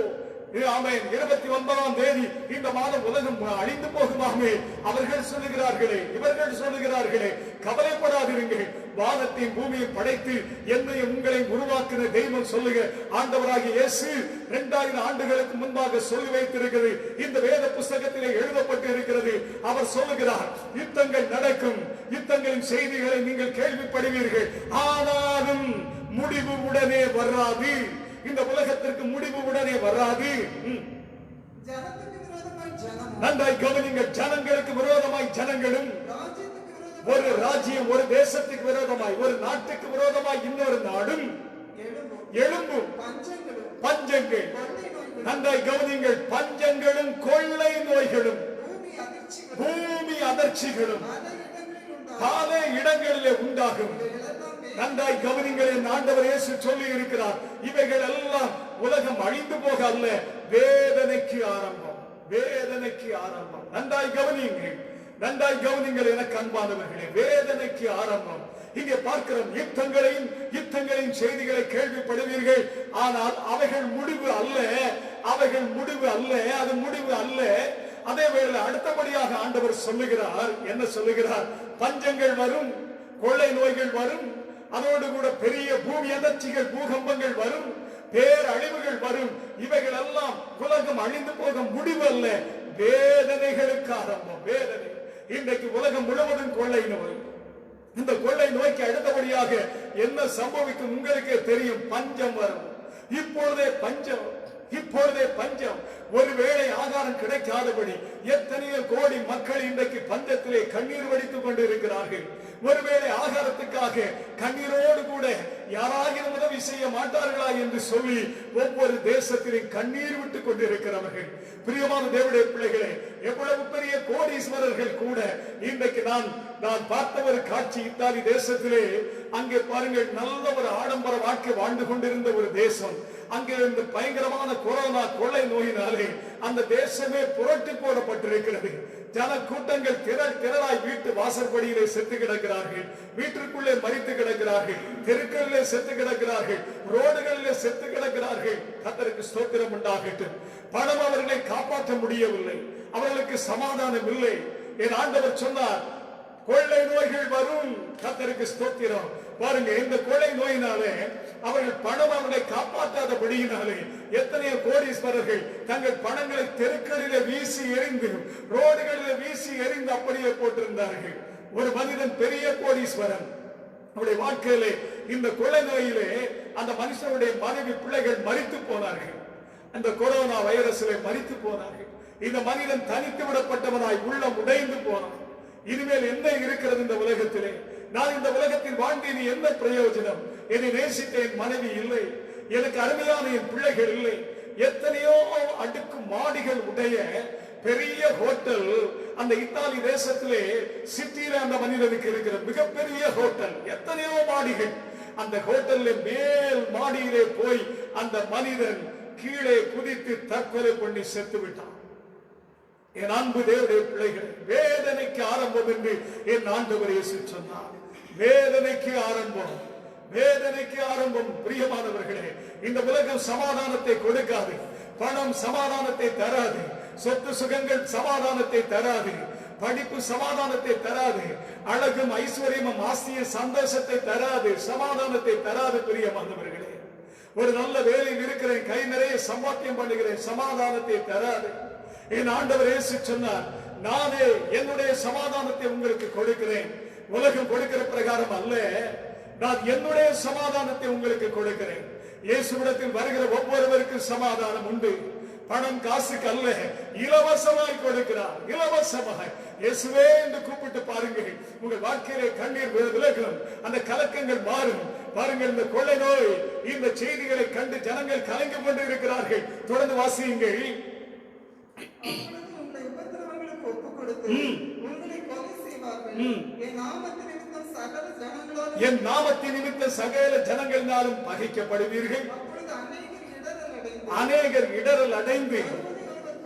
S2: ஆமென். 29ஆம் தேதி இந்த மாதம் உலகம் அழிந்து போகுமாமே. அவர்கள் சொல்லுகிறார்களே, இவர்கள் சொல்லுகிறார்களே, கவலைப்படாதிருங்கள். வானத்தையும் பூமியும் படைத்து என்னையும் உங்களை உருவாக்கின தெய்வம் சொல்லுக. ஆண்டவராகிய இயேசு 2000 ஆண்டுகளுக்கு முன்பாக சொல்லி வைத்திருக்கிறது. இந்த வேத புஸ்தகத்திலே எழுதப்பட்டு இருக்கிறது. அவர் சொல்லுகிறார், யுத்தங்கள் நடக்கும், யுத்தங்களின் செய்திகளை நீங்கள் கேள்விப்படுவீர்கள், ஆனாலும் முடிவு உடனே வராது. இந்த உலகத்திற்கு முடிவு உடனே வராது.
S1: ஜனத்துக்கு விரோதமாய் ஜனமும்,
S2: நன்றாய் கவனிங்கள். ஜனங்களுக்கு விரோதமாய் ஜனங்களும்,
S1: ராஜ்யத்துக்கு விரோதமாய்
S2: ஒரு ராஜ்யம் ஒரு தேசத்துக்கு விரோதமாய், ஒரு நாட்டுக்கு விரோதமாய் இன்னொரு நாடும் எழும்பும்.
S1: பஞ்சங்களும்,
S2: பஞ்சங்கள்,
S1: கொள்ளை நோய்களும்,
S2: நன்றாய் கவனிங்கள். பஞ்சங்களும் கொள்ளை நோய்களும்,
S1: பூமி அதிர்ச்சிகளும்
S2: பல இடங்களிலே உண்டாகும். நன்றாய் கவனிங்கள். என் ஆண்டவர் இயேசு சொல்லி இருக்கிறார், இவைகள் எல்லாம் உலகம் அழிந்து போக அல்ல, வேதனைக்கு ஆரம்பம், வேதனைக்கு ஆரம்பம். நன்றாய் கவனியுங்கள், நன்றாய் கவனிங்கள் எனக்கு அன்பானவர்களே, வேதனைக்கு ஆரம்பம். இங்கே பார்க்கிறோம், யுத்தங்களின் செய்திகளை கேள்விப்படுவீர்கள், ஆனால் அவைகள் முடிவு அல்ல, அவைகள் முடிவு அல்ல, அது முடிவு அல்ல. அதே வேளை அடுத்தபடியாக ஆண்டவர் சொல்லுகிறார், என்ன சொல்லுகிறார்? பஞ்சங்கள் வரும், கொள்ளை நோய்கள் வரும், அதோடு கூட பெரிய பூமி அதிர்ச்சிகள், பூகம்பங்கள் வரும், பேரழிவுகள் வரும். இவைகள் எல்லாம் உலகம் அழிந்து போக முடிவு அல்ல, வேதனைகளுக்கு ஆரம்பம். வேதனை. இன்றைக்கு உலகம் முழுவதும் கொள்ளை நோய். இந்த கொள்ளை நோய்க்கு அடுத்தபடியாக என்ன சம்பவிக்கும் உங்களுக்கே தெரியும், பஞ்சம் வரும். இப்பொழுதே பஞ்சம், இப்பொழுதே பஞ்சம். ஒருவேளை ஆகாரம் கிடைக்காதபடி எத்தனையோ கோடி மக்கள் இன்றைக்கு பஞ்சத்திலே கண்ணீர் வடித்துக் கொண்டிருக்கிறார்கள். ஒருவேளை ஆகாரத்துக்காக கண்ணீரோடு கூட யாராகிலும் உதவி செய்ய மாட்டார்களா என்று சொல்லி ஒவ்வொரு தேசத்திலும் கண்ணீர் விட்டுக் கொண்டிருக்கிறவர்கள். பிரியமான தேவனுடைய பிள்ளைகளே, எவ்வளவு பெரிய கோடீஸ்வரர்கள் கூட இன்றைக்கு நான் பார்த்த ஒரு காட்சி, இத்தாலி தேசத்திலே, அங்கே பாருங்கள், நல்ல ஒரு ஆடம்பர வாழ்க்கை வாழ்ந்து கொண்டிருந்த ஒரு தேசம். அங்கே இந்த பயங்கரமான கொரோனா கொள்ளை நோயினாலே அந்த தேசமே புரட்டி போடப்பட்டிருக்கிறது. ஜன கூட்டங்கள் திரளாய் வீட்டு வாசற்படியிலே செத்து கிடக்கிறார்கள், வீட்டிற்குள்ளே மரித்து கிடக்கிறார்கள், தெருக்களிலே செத்து கிடக்கிறார்கள், ரோடுகளிலே செத்து கிடக்கிறார்கள். கர்த்தருக்கு ஸ்தோத்திரம் உண்டாகட்டும். பணம் அவர்களை காப்பாற்ற முடியவில்லை, அவர்களுக்கு சமாதானம் இல்லை. என் ஆண்டவர் சொன்னார், கொள்ளை நோய்கள் வரும். கர்த்தருக்கு ஸ்தோத்திரம். பாருங்க, இந்த கொள்ளை நோயினாலே அவர்கள் பணம் அவர்களை காப்பாற்றாதபடியினாலே எத்தனையோ கோடீஸ்வரர்கள் தங்கள் பணங்களை தெருக்களிலே வீசி எறிந்து, ரோடுகளிலே வீசி எறிந்து அப்படியே போட்டிருந்தார்கள். ஒரு மனிதன் பெரிய கோடீஸ்வரன், அவருடைய வாழ்க்கையிலே இந்த கொள்ளை நோயிலே அந்த மனுஷனுடைய மனைவி பிள்ளைகள் மரித்து போனார்கள். அந்த கொரோனா வைரஸிலே மரித்து போனார்கள். இந்த மனிதன் தனித்து விடப்பட்டவனாய் உள்ளம் உடைந்து போனான். இனிமேல் என்ன இருக்கிறது இந்த உலகத்திலே? நான் இந்த உலகத்தில் வாழ்ந்து இனி என்ன பிரயோஜனம்? என்னை நேசித்த என் மனைவி இல்லை, எனக்கு அருமையான என் பிள்ளைகள் இல்லை. எத்தனையோ அடுக்கு மாடிகள் உடைய பெரிய ஹோட்டல் அந்த இத்தாலி தேசத்திலே சிட்டியில அந்த மனிதனுக்கு இருக்கிற மிகப்பெரிய ஹோட்டல், எத்தனையோ மாடிகள். அந்த ஹோட்டல்ல மேல் மாடியிலே போய் அந்த மனிதன் கீழே குதித்து தற்கொலை பண்ணி செத்து விட்டான். என் அன்பு தேவனுடைய பிள்ளைகள், வேதனைக்கு ஆரம்பம் என்று என் ஆண்டவர் இயேசு சொன்னார். வேதனைக்கு ஆரம்பம், வேதனைக்கு ஆரம்பம். பிரியமானவர்களே, இந்த உலகம் சமாதானத்தை கொடுக்காது, பணம் சமாதானத்தை தராது, சொத்து சுகங்கள் சமாதானத்தை தராது, படிப்பு சமாதானத்தை தராது, அழகும் ஐஸ்வர்யமும் ஆஸ்திய சந்தோஷத்தை தராது, சமாதானத்தை தராது. பிரியமானவர்களே, ஒரு நல்ல வேலையில் இருக்கிறேன், கை நிறைய சம்பாத்தியம் பண்ணுகிறேன், சமாதானத்தை தராது. என் ஆண்டவர் இயேசு சொன்னார், நானே என்னுடைய சமாதானத்தை உங்களுக்கு கொடுக்கிறேன், உலகம் கொடுக்கிற பிரகாரம் அல்ல, நான் என்னுடைய சமாதானத்தை உங்களுக்கு கொடுக்கிறேன். இயேசுவிடத்தில் வருகிற ஒவ்வொருவருக்கும் சமாதானம் உண்டு. பணம் காசுக்கு அல்ல, இலவசமாய் கொடுக்கிறார், இலவசமாய். இயேசுவே என்று கூப்பிட்டு பாருங்கள், உங்கள் வாழ்க்கையிலே கண்ணீர் விலகும், அந்த கலக்கங்கள் மாறும். பாருங்கள், இந்த கொள்ளை நோய் இந்த செய்திகளை கண்டு ஜனங்கள் கலங்கி கொண்டு இருக்கிறார்கள். தொடர்ந்து வாசியுங்கள்.
S1: உங்களை உபத்திரவங்களுக்கு ஒப்புக் கொடுத்து உங்களை கொலை செய்வார்கள். என் நாமத்தின் நிமித்தம் சகல ஜனங்களாலும்
S2: என் நாமத்தின் நிமித்தம் சகல ஜனங்களினாலும் பகைக்கப்படுவீர்கள்.
S1: அப்பொழுது
S2: அநேகர் இடரல் அடைந்து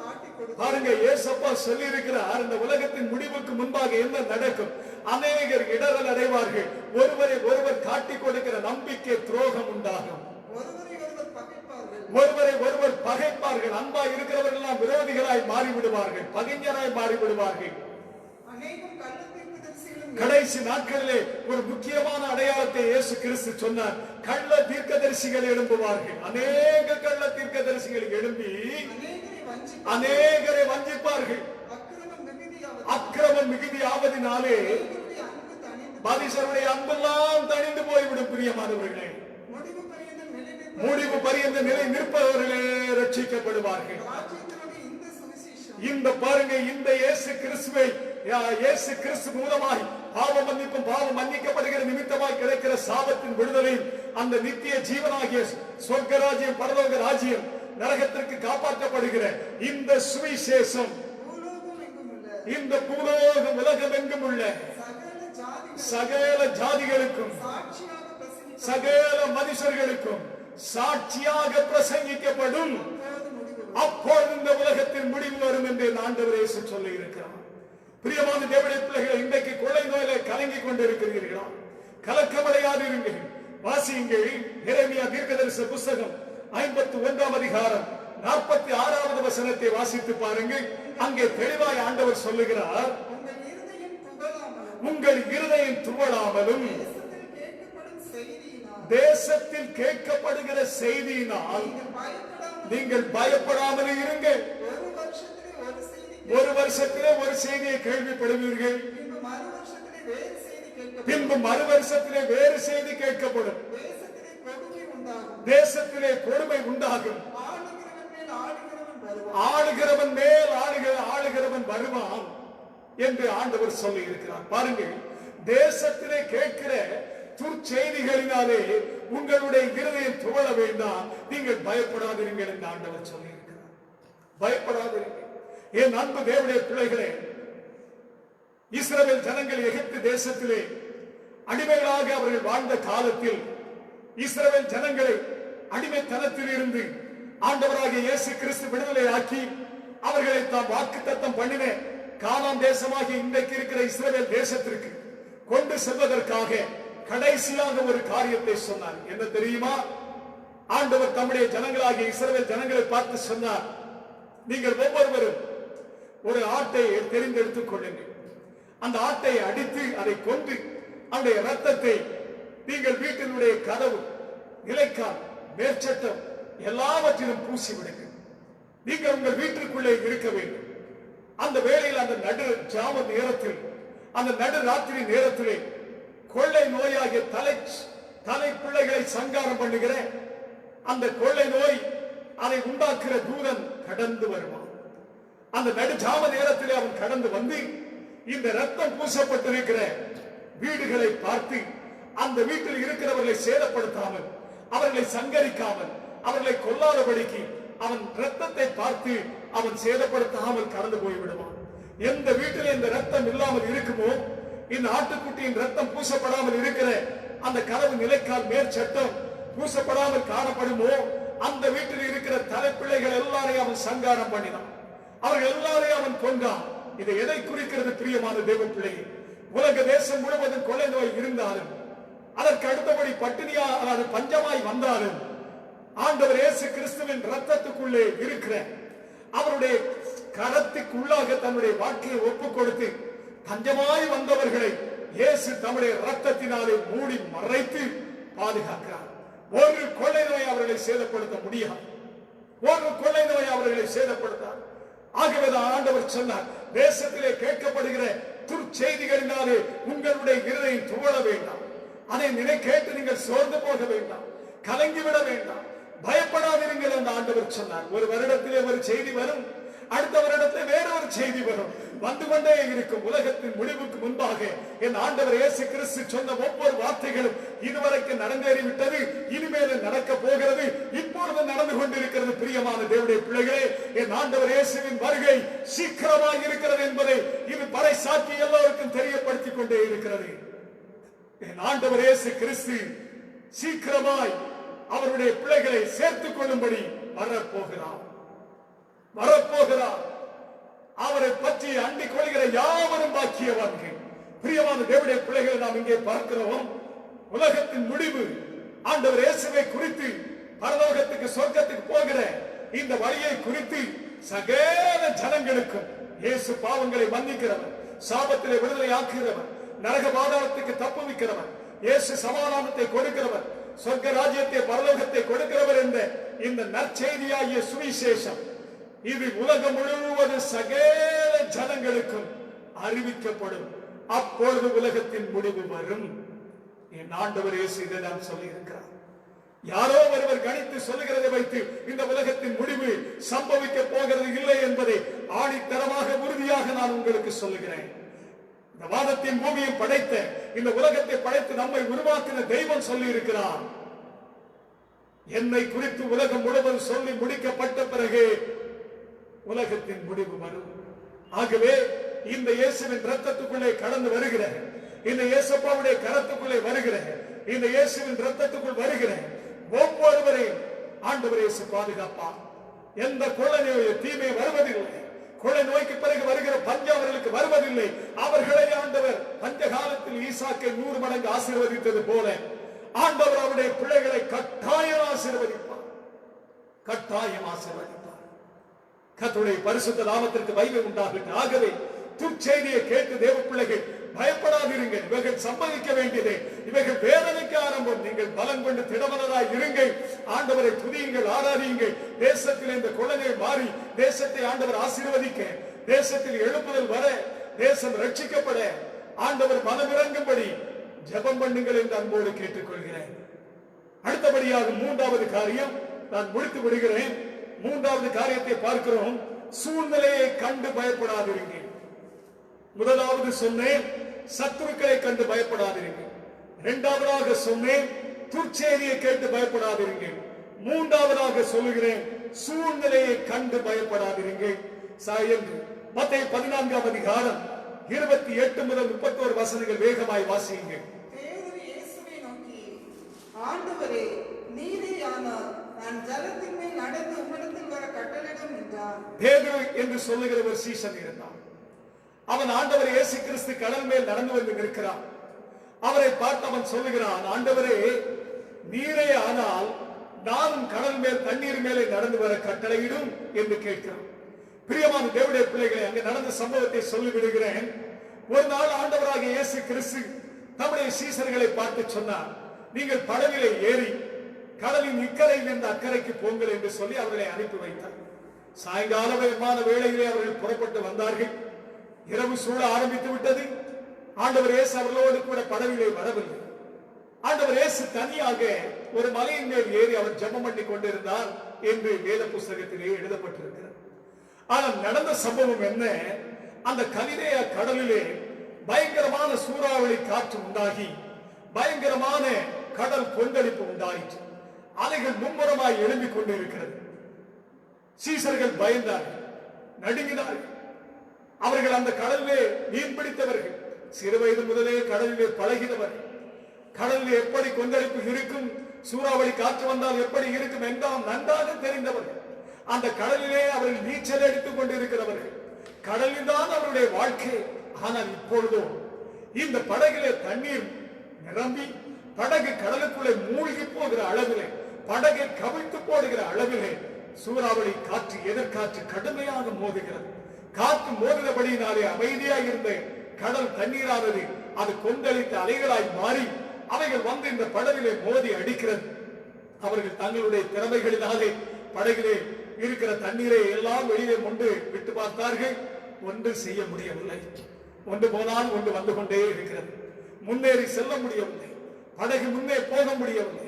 S1: காட்டிக் கொடுத்து
S2: பாருங்க, ஏசப்பா சொல்லி இருக்கிறார், இந்த உலகத்தின் முடிவுக்கு முன்பாக என்ன நடக்கும்? அநேகர் இடரல் அடைவார்கள், ஒருவரை ஒருவர் காட்டிக் கொடுக்கிற நம்பிக்கை துரோகம் உண்டாகும்.
S1: ஒருவரை ஒருவர் பகைப்பார்கள்.
S2: ஒருவரை ஒருவர் பகைப்பார்கள். அன்பாய் இருக்கிறவர்கள் எல்லாம் விரோதிகளாய் மாறிவிடுவார்கள், பகைஞராய் மாறிவிடுவார்கள்.
S1: அநேகம் கள்ள தீர்க்கதரிசிகளும்
S2: கடைசி நாட்களிலே ஒரு முக்கியமான அடையாளத்தை இயேசு கிறிஸ்து சொன்னார். கள்ள தீர்க்கதரிசிகள் எழும்புவார்கள். அநேக கள்ள தீர்க்கதரிசிகள் எழும்பி அநேகரை வஞ்சிப்பார்கள். அக்கிரமம் மிகுதியாவதினாலே மனுஷருடைய அன்பெல்லாம் தணிந்து போய்விடும். பிரியமானவர்களே, முடிவு பரியந்த நிலை நிற்பவர்களே ரட்சிக்கப்படுவார்கள். இந்த பாருங்க, இந்த இயேசு கிறிஸ்துவை, இயேசு கிறிஸ்து மூலமாய் பாவம் மன்னிக்கப்படுகிற நிமித்தமாய் கிடைக்கிற சாபத்தின் விடுதலை, அந்த நித்திய ஜீவனாகிய சொர்க்க ராஜ்யம், பரலோக ராஜ்யம், நரகத்திற்கு காப்பாற்றப்படுகிற இந்த சுவிசேஷம் இந்த பூலோகம் உலகம் எங்கும் உள்ள சகல ஜாதிகளுக்கும் சகல மனுஷர்களுக்கும் சாட்சியாக பிரசங்கிக்கப்படும். அப்பொழுது இந்த உலகத்தின் முடிவு வரும் என்று ஆண்டவர் இயேசு சொல்லி இருக்கிறார். பிரியமான தேவனுடைய பிள்ளைகள், இன்றைக்கு கொள்ளை நோயில கலங்கி கொண்டிருக்கிறீர்களா? கலக்கமடையாதிருங்கள். வாசியுங்கள். எரேமியா தீர்க்கதரிசி புஸ்தகம் 51ஆம் அதிகாரம் 46வது வசனத்தை வாசித்து பாருங்கள். அங்கே தெளிவாய் ஆண்டவர் சொல்லுகிறார், உங்கள் இருதயம் துவளாமலும் தேசத்தில் கேட்கப்படுகிற செய்தியினால் நீங்கள் பயப்படாமல் இருங்கள். ஒரு வருஷத்திலே ஒரு செய்தியை கேள்விப்படுவீர்கள், பின்பு மறு வருஷத்திலே வேறு செய்தி கேட்கப்படும். தேசத்திலே கொடுமை உண்டாகும். ஆளுகிறவன் மேல் ஆளுகிறவன் வருவான் என்று ஆண்டவர் சொல்லி இருக்கிறார். பாருங்கள், தேசத்திலே கேட்கிற துர்ச்செய்திகளினாலே உங்களுடைய இருதயம் துவள வேண்டாம், நீங்கள் பயப்படாதீர்கள் என்று ஆண்டவர் சொல்லி இருக்கிறார். பயப்படாதீர்கள். என் அன்பு தேவனுடைய பிள்ளைகளே, இஸ்ரவேல் ஜனங்கள் எகிப்து தேசத்திலே அடிமைகளாக அவர்கள் வாழ்ந்த காலத்தில் இஸ்ரவேல் ஜனங்களை அடிமைத்தனத்தில் இருந்து ஆண்டவராகிய இயேசு கிறிஸ்து விடுதலை ஆக்கி அவர்களை தாம் வாக்குத்தத்தம் பண்ணின கானான் தேசமாகிய இன்றைக்கு இருக்கிற இஸ்ரவேல் தேசத்திற்கு கொண்டு செல்வதற்காக கடைசியாக ஒரு காரியத்தை சொன்னார். என்ன தெரியுமா? ஆண்டவர் தம்முடைய ஜனங்களாகிய இஸ்ரவேல் ஜனங்களை பார்த்து சொன்னார், நீங்கள் ஒவ்வொருவரும் ஒரு ஆட்டை தெரிந்தெடுத்துக் கொள்ளுங்கள். அந்த ஆட்டை அடித்து அதை கொண்டு அவருடைய ரத்தத்தை நீங்கள் வீட்டினுடைய கதவு, நிலைக்கால், மேற்சட்டம் எல்லாவற்றிலும் பூசி விடுங்கள். நீங்கள் உங்கள் வீட்டிற்குள்ளே இருக்க வேண்டும். அந்த வேளையில், அந்த நடு ஜாம நேரத்தில், அந்த நடு ராத்திரி நேரத்திலே கொள்ளை நோயாகிய தலை பிள்ளைகளை சங்காரம் பண்ணுகிற அந்த கொள்ளை நோய், அதை உண்டாக்குற தூதன் கடந்து வருவான். அந்த நடு ஜாம நேரத்திலே அவன் கடந்து வந்து இந்த ரத்தம் பூசப்பட்டிருக்கிற வீடுகளை பார்த்து அந்த வீட்டில் இருக்கிறவர்களை சேதப்படுத்தாமல், அவர்களை சங்கரிக்காமல், அவர்களை கொல்லாதபடிக்கு அவன் ரத்தத்தை பார்த்து அவன் சேதப்படுத்தாமல் கடந்து போய்விடுவான். எந்த வீட்டில் இந்த ரத்தம் இல்லாமல் இருக்குமோ, இந்த ஆட்டுக்குட்டியின் ரத்தம் பூசப்படாமல் இருக்கிற அந்த கதவு, நிலைக்கால், மேற்சட்டம் பூசப்படாமல் காணப்படுமோ, அந்த வீட்டில் இருக்கிற தலைப்பிள்ளைகள் எல்லாரையும் அவன் சங்காரம் பண்ணினான். அவர்கள் எல்லாரையும் அவன் கொண்டான். இதை எதை குறிக்கிறது? பிரியமான தேவ பிள்ளையை, உலக தேசம் முழுவதும் கொள்ளை நோய் இருந்தாலும், அதற்கு அடுத்தபடி பட்டினியா பஞ்சமாய் வந்தாலும், ஆண்டவர் இயேசு கிறிஸ்துவின் ரத்தத்துக்குள்ளே இருக்கிற அவருடைய கரத்துக்குள்ளாக தன்னுடைய வாழ்க்கையை ஒப்புக் கொடுத்து பஞ்சமாய் வந்தவர்களை இயேசு தம்முடைய ரத்தத்தினாலே மூடி மறைத்து பாதுகாக்கிறார். ஒரு கொள்ளை நோய் அவர்களை சேதப்படுத்த முடியாது. ஒரு கொள்ளை நோய் அவர்களை சேதப்படுத்தார். ஆகவேதான் ஆண்டவர் சொன்னார், தேசத்திலே கேட்கப்படுகிற துர்ச்செய்திகளினாலே உங்களுடைய இருதயம் துவள வேண்டாம். அதை கேட்டு நீங்கள் சோர்ந்து போக வேண்டாம், கலங்கிவிட வேண்டாம், பயப்படாதீர்கள் என்று ஆண்டவர் சொன்னார். ஒரு வருடத்திலே ஒரு செய்தி வரும், அடுத்த வருடத்தில் வேறொரு செய்தி வரும், வந்து கொண்டே இருக்கும். உலகத்தின் முடிவுக்கு முன்பாக என் ஆண்டவர் இயேசு கிறிஸ்து சொன்ன ஒவ்வொரு வார்த்தைகளும் இதுவரைக்கும் நடந்தேறிவிட்டது, இனிமேல் நடக்க போகிறது, இப்பொழுது நடந்து கொண்டிருக்கிறது. பிரியமான தேவனுடைய பிள்ளைகளே, என் ஆண்டவர் இயேசுவின் வருகை சீக்கிரமாக இருக்கிறது என்பதை இது பறைசாற்றி எல்லோருக்கும் தெரியப்படுத்திக் கொண்டே இருக்கிறது. என் ஆண்டவர் இயேசு கிறிஸ்து சீக்கிரமாய் அவருடைய பிள்ளைகளை சேர்த்துக் கொள்ளும்படி வரப்போகிறார். அவரை பற்றி அண்டிக் கொள்கிற யாவரும் பாக்கியவான்கள். பிரியமான தேவனுடைய பிள்ளைகளை நாம் இங்கே பார்க்கிறோம். உலகத்தின் முடிவு ஆண்டவர் இயேசுவை குறித்து பரலோகத்துக்கு சொர்க்கத்துக்கு போகிற இந்த வழியை குறித்து சகல ஜனங்களுக்கும் இயேசு பாவங்களை மன்னிக்கிறவர், சாபத்திலே விடுதலை ஆக்குகிறவர், நரக பாதாளத்துக்கு தப்புவிக்கிறவர், இயேசு சமாதானத்தை கொடுக்கிறவர், சொர்க்க ராஜ்யத்தை பரலோகத்தை கொடுக்கிறவர் என்ற இந்த நற்செய்தியாகிய சுவிசேஷம் இது உலகம் முழுவதும் சகல ஜனங்களுக்கும் அறிவிக்கப்படும். அப்பொழுது உலகத்தின் முடிவு வரும். என் ஆண்டவர் இயேசு இதை நான் சொல்லி இருக்கிறார். யாரோ ஒருவர் கணித்து சொல்லுகிறதை வைத்து இந்த உலகத்தின் முடிவு சம்பவிக்க போகிறது இல்லை என்பதை ஆணித்தரமாக உறுதியாக நான் உங்களுக்கு சொல்லுகிறேன். இந்த வானத்தின் பூமியை படைத்த இந்த உலகத்தை படைத்து நம்மை உருவாக்கின தெய்வம் சொல்லி இருக்கிறார், என்னை குறித்து உலகம் முழுவதும் சொல்லி முடிக்கப்பட்ட பிறகு உலகத்தின் முடிவு வரும். ஆகவே இந்த இயேசுவின் ரத்தத்துக்குள்ளே கடந்து வருகிற, இந்த இயேசப்பாவுடைய கரத்துக்குள்ளே வருகிற, இந்த இயேசுவின் ரத்தத்துக்குள் வருகிற ஒவ்வொருவரையும் ஆண்டவர் இயேசு பாதுகாப்பார். எந்த கொள்ளை தீமை வருவதில்லை. கொள்ளை நோய்க்கு பிறகு வருகிற பஞ்சம் அவர்களுக்கு வருவதில்லை. அவர்களை ஆண்டவர் பஞ்ச காலத்தில் ஈசாக்கை 100 மடங்கு ஆசீர்வதித்தது போல ஆண்டவர் அவருடைய பிள்ளைகளை கட்டாயம் ஆசீர்வதிப்பார், கட்டாயம் ஆசீர்வதிப்பார். கர்த்தருடைய பரிசுத்த நாமத்திற்கு மகிமை உண்டாகட்டும். ஆகவே துர்ச்செய்தியை கேட்டு தேவ பிள்ளைகள் பயப்படாதிருங்கள். இவர்கள் சம்பவிக்க வேண்டியதே, இவர்கள் வேதனைக்கு ஆரம்பம். நீங்கள் பலம் கொண்டு திடமனதாய் இருங்கள், ஆண்டவரை துதியுங்கள், ஆராதியுங்கள். தேசத்தில் இந்த கொள்ளை மாறி தேசத்தை ஆண்டவர் ஆசீர்வதிக்க, தேசத்தில் எழுப்புதல் வர, தேசம் ரட்சிக்கப்பட ஆண்டவர் மனமிறங்கும்படி ஜெபம் பண்ணுங்கள் என்று அன்போடு கேட்டுக்கொள்கிறேன். அடுத்தபடியாக 3வது காரியம் நான் முடித்து விடுகிறேன். 3வது காரியத்தை பார்க்கிறோம். சூழ்நிலையை கண்டு பயப்படாதிருங்கள். முதலாவது சொன்னேன், சத்துருக்களை கண்டு பயப்படாதிருங்கள். 2வதாக சொன்னேன், துர்ச்செய்தியை கேட்டு பயப்படாதிருங்கள். 3வதாக சொல்லுகிறேன், சூழ்நிலையை கண்டு பயப்படாதிருங்கள். மத்தேயு 14ஆம் அதிகாரம் 28 முதல் 31 வசனங்கள் வேகமாய் வாசியுங்கள்.
S1: பேதுரு இயேசுவை நோக்கி, ஆண்டவரே, நீரேயானால் நான் ஜலத்தின் மேல் நடந்து உம்மிடத்தில் வர கட்டளையிடும் என்றார்.
S2: பேதுரு என்று சொல்லுகிற ஒரு சீசன் இருந்தான். அவன் ஆண்டவர் இயேசு கிறிஸ்து கடல் மேல் நடந்து வந்து நிற்கிறான். அவரை பார்த்து அவன் சொல்லுகிறான், ஆண்டவரே, நீரே ஆனால் நானும் கடல் மேல் தண்ணீர் மேலே நடந்து வர கட்டளையிடும் என்று கேட்கிறான். பிரியமான தேவனுடைய பிள்ளைகளை, அங்கே நடந்த சம்பவத்தை சொல்லிவிடுகிறேன். ஒரு நாள் ஆண்டவராகிய இயேசு கிறிஸ்து தம்முடைய சீசர்களை பார்த்து சொன்னார், நீங்கள் படவிலே ஏறி கடலின் இக்கரையில் இருந்து அக்கறைக்கு போங்கள் என்று சொல்லி அவர்களை அனுப்பி வைத்தார். சாயங்காலமான வேளையிலே அவர்கள் புறப்பட்டு வந்தார்கள். இரவு சூழ ஆரம்பித்து விட்டது. ஆண்டவர் இயேசு அவர்களோடு கூட படவிலே வரவில்லை. ஆண்டவர் இயேசு தனியாக ஒரு மலையின் மேல் ஏறி அவர் ஜெபம் பண்ணி கொண்டிருந்தார் என்று வேத புஸ்தகத்திலே எழுதப்பட்டிருக்கிறது. ஆனால் நடந்த சம்பவம் என்ன? அந்த கலிலேயா கடலிலே பயங்கரமான சூறாவளி காற்று உண்டாகி பயங்கரமான கடல் கொந்தளிப்பு உண்டாயிற்று. அலைகள் மும்முரமாய் எழும்பிக் கொண்டிருக்கிறது. சீசர்கள் பயந்தார்கள், நடுங்கினார்கள். அவர்கள் அந்த கடலிலே மீன் பிடித்தவர்கள், சிறு வயது முதலே கடலிலே பழகினவர்கள். கடலில் எப்படி கொந்தளிப்பு இருக்கும், சூறாவளி காற்று வந்தால் எப்படி இருக்கும் என்றால் நன்றாக தெரிந்தவர்கள். அந்த கடலிலே அவர்கள் நீச்சல் அடித்துக் கொண்டிருக்கிறவர்கள். கடலில் தான் அவருடைய வாழ்க்கை. ஆனால் இப்பொழுதோ இந்த படகிலே தண்ணீர் நிரம்பி படகு கடலுக்குள்ளே மூழ்கி போகிற அளவிலே, படகை கவிழ்த்து போடுகிற அளவிலே சூறாவளி காற்று, எதிர்காற்று கடுமையாக மோதுகிறது. காற்று மோதினபடியினாலே அமைதியாக இருந்த கடல் தண்ணீரானது அது கொந்தளித்த அலைகளாய் மாறி அவைகள் வந்து இந்த படகிலே மோதி அடிக்கிறது. அவர்கள் தங்களுடைய திறமைகளினாலே படகிலே இருக்கிற தண்ணீரை எல்லாம் வெளியே கொண்டு விட்டு பார்த்தார்கள். ஒன்று செய்ய முடியவில்லை. ஒன்று போனால் ஒன்று வந்து கொண்டே இருக்கிறது. முன்னேறி செல்ல முடியவில்லை. படகு முன்னே போக முடியவில்லை.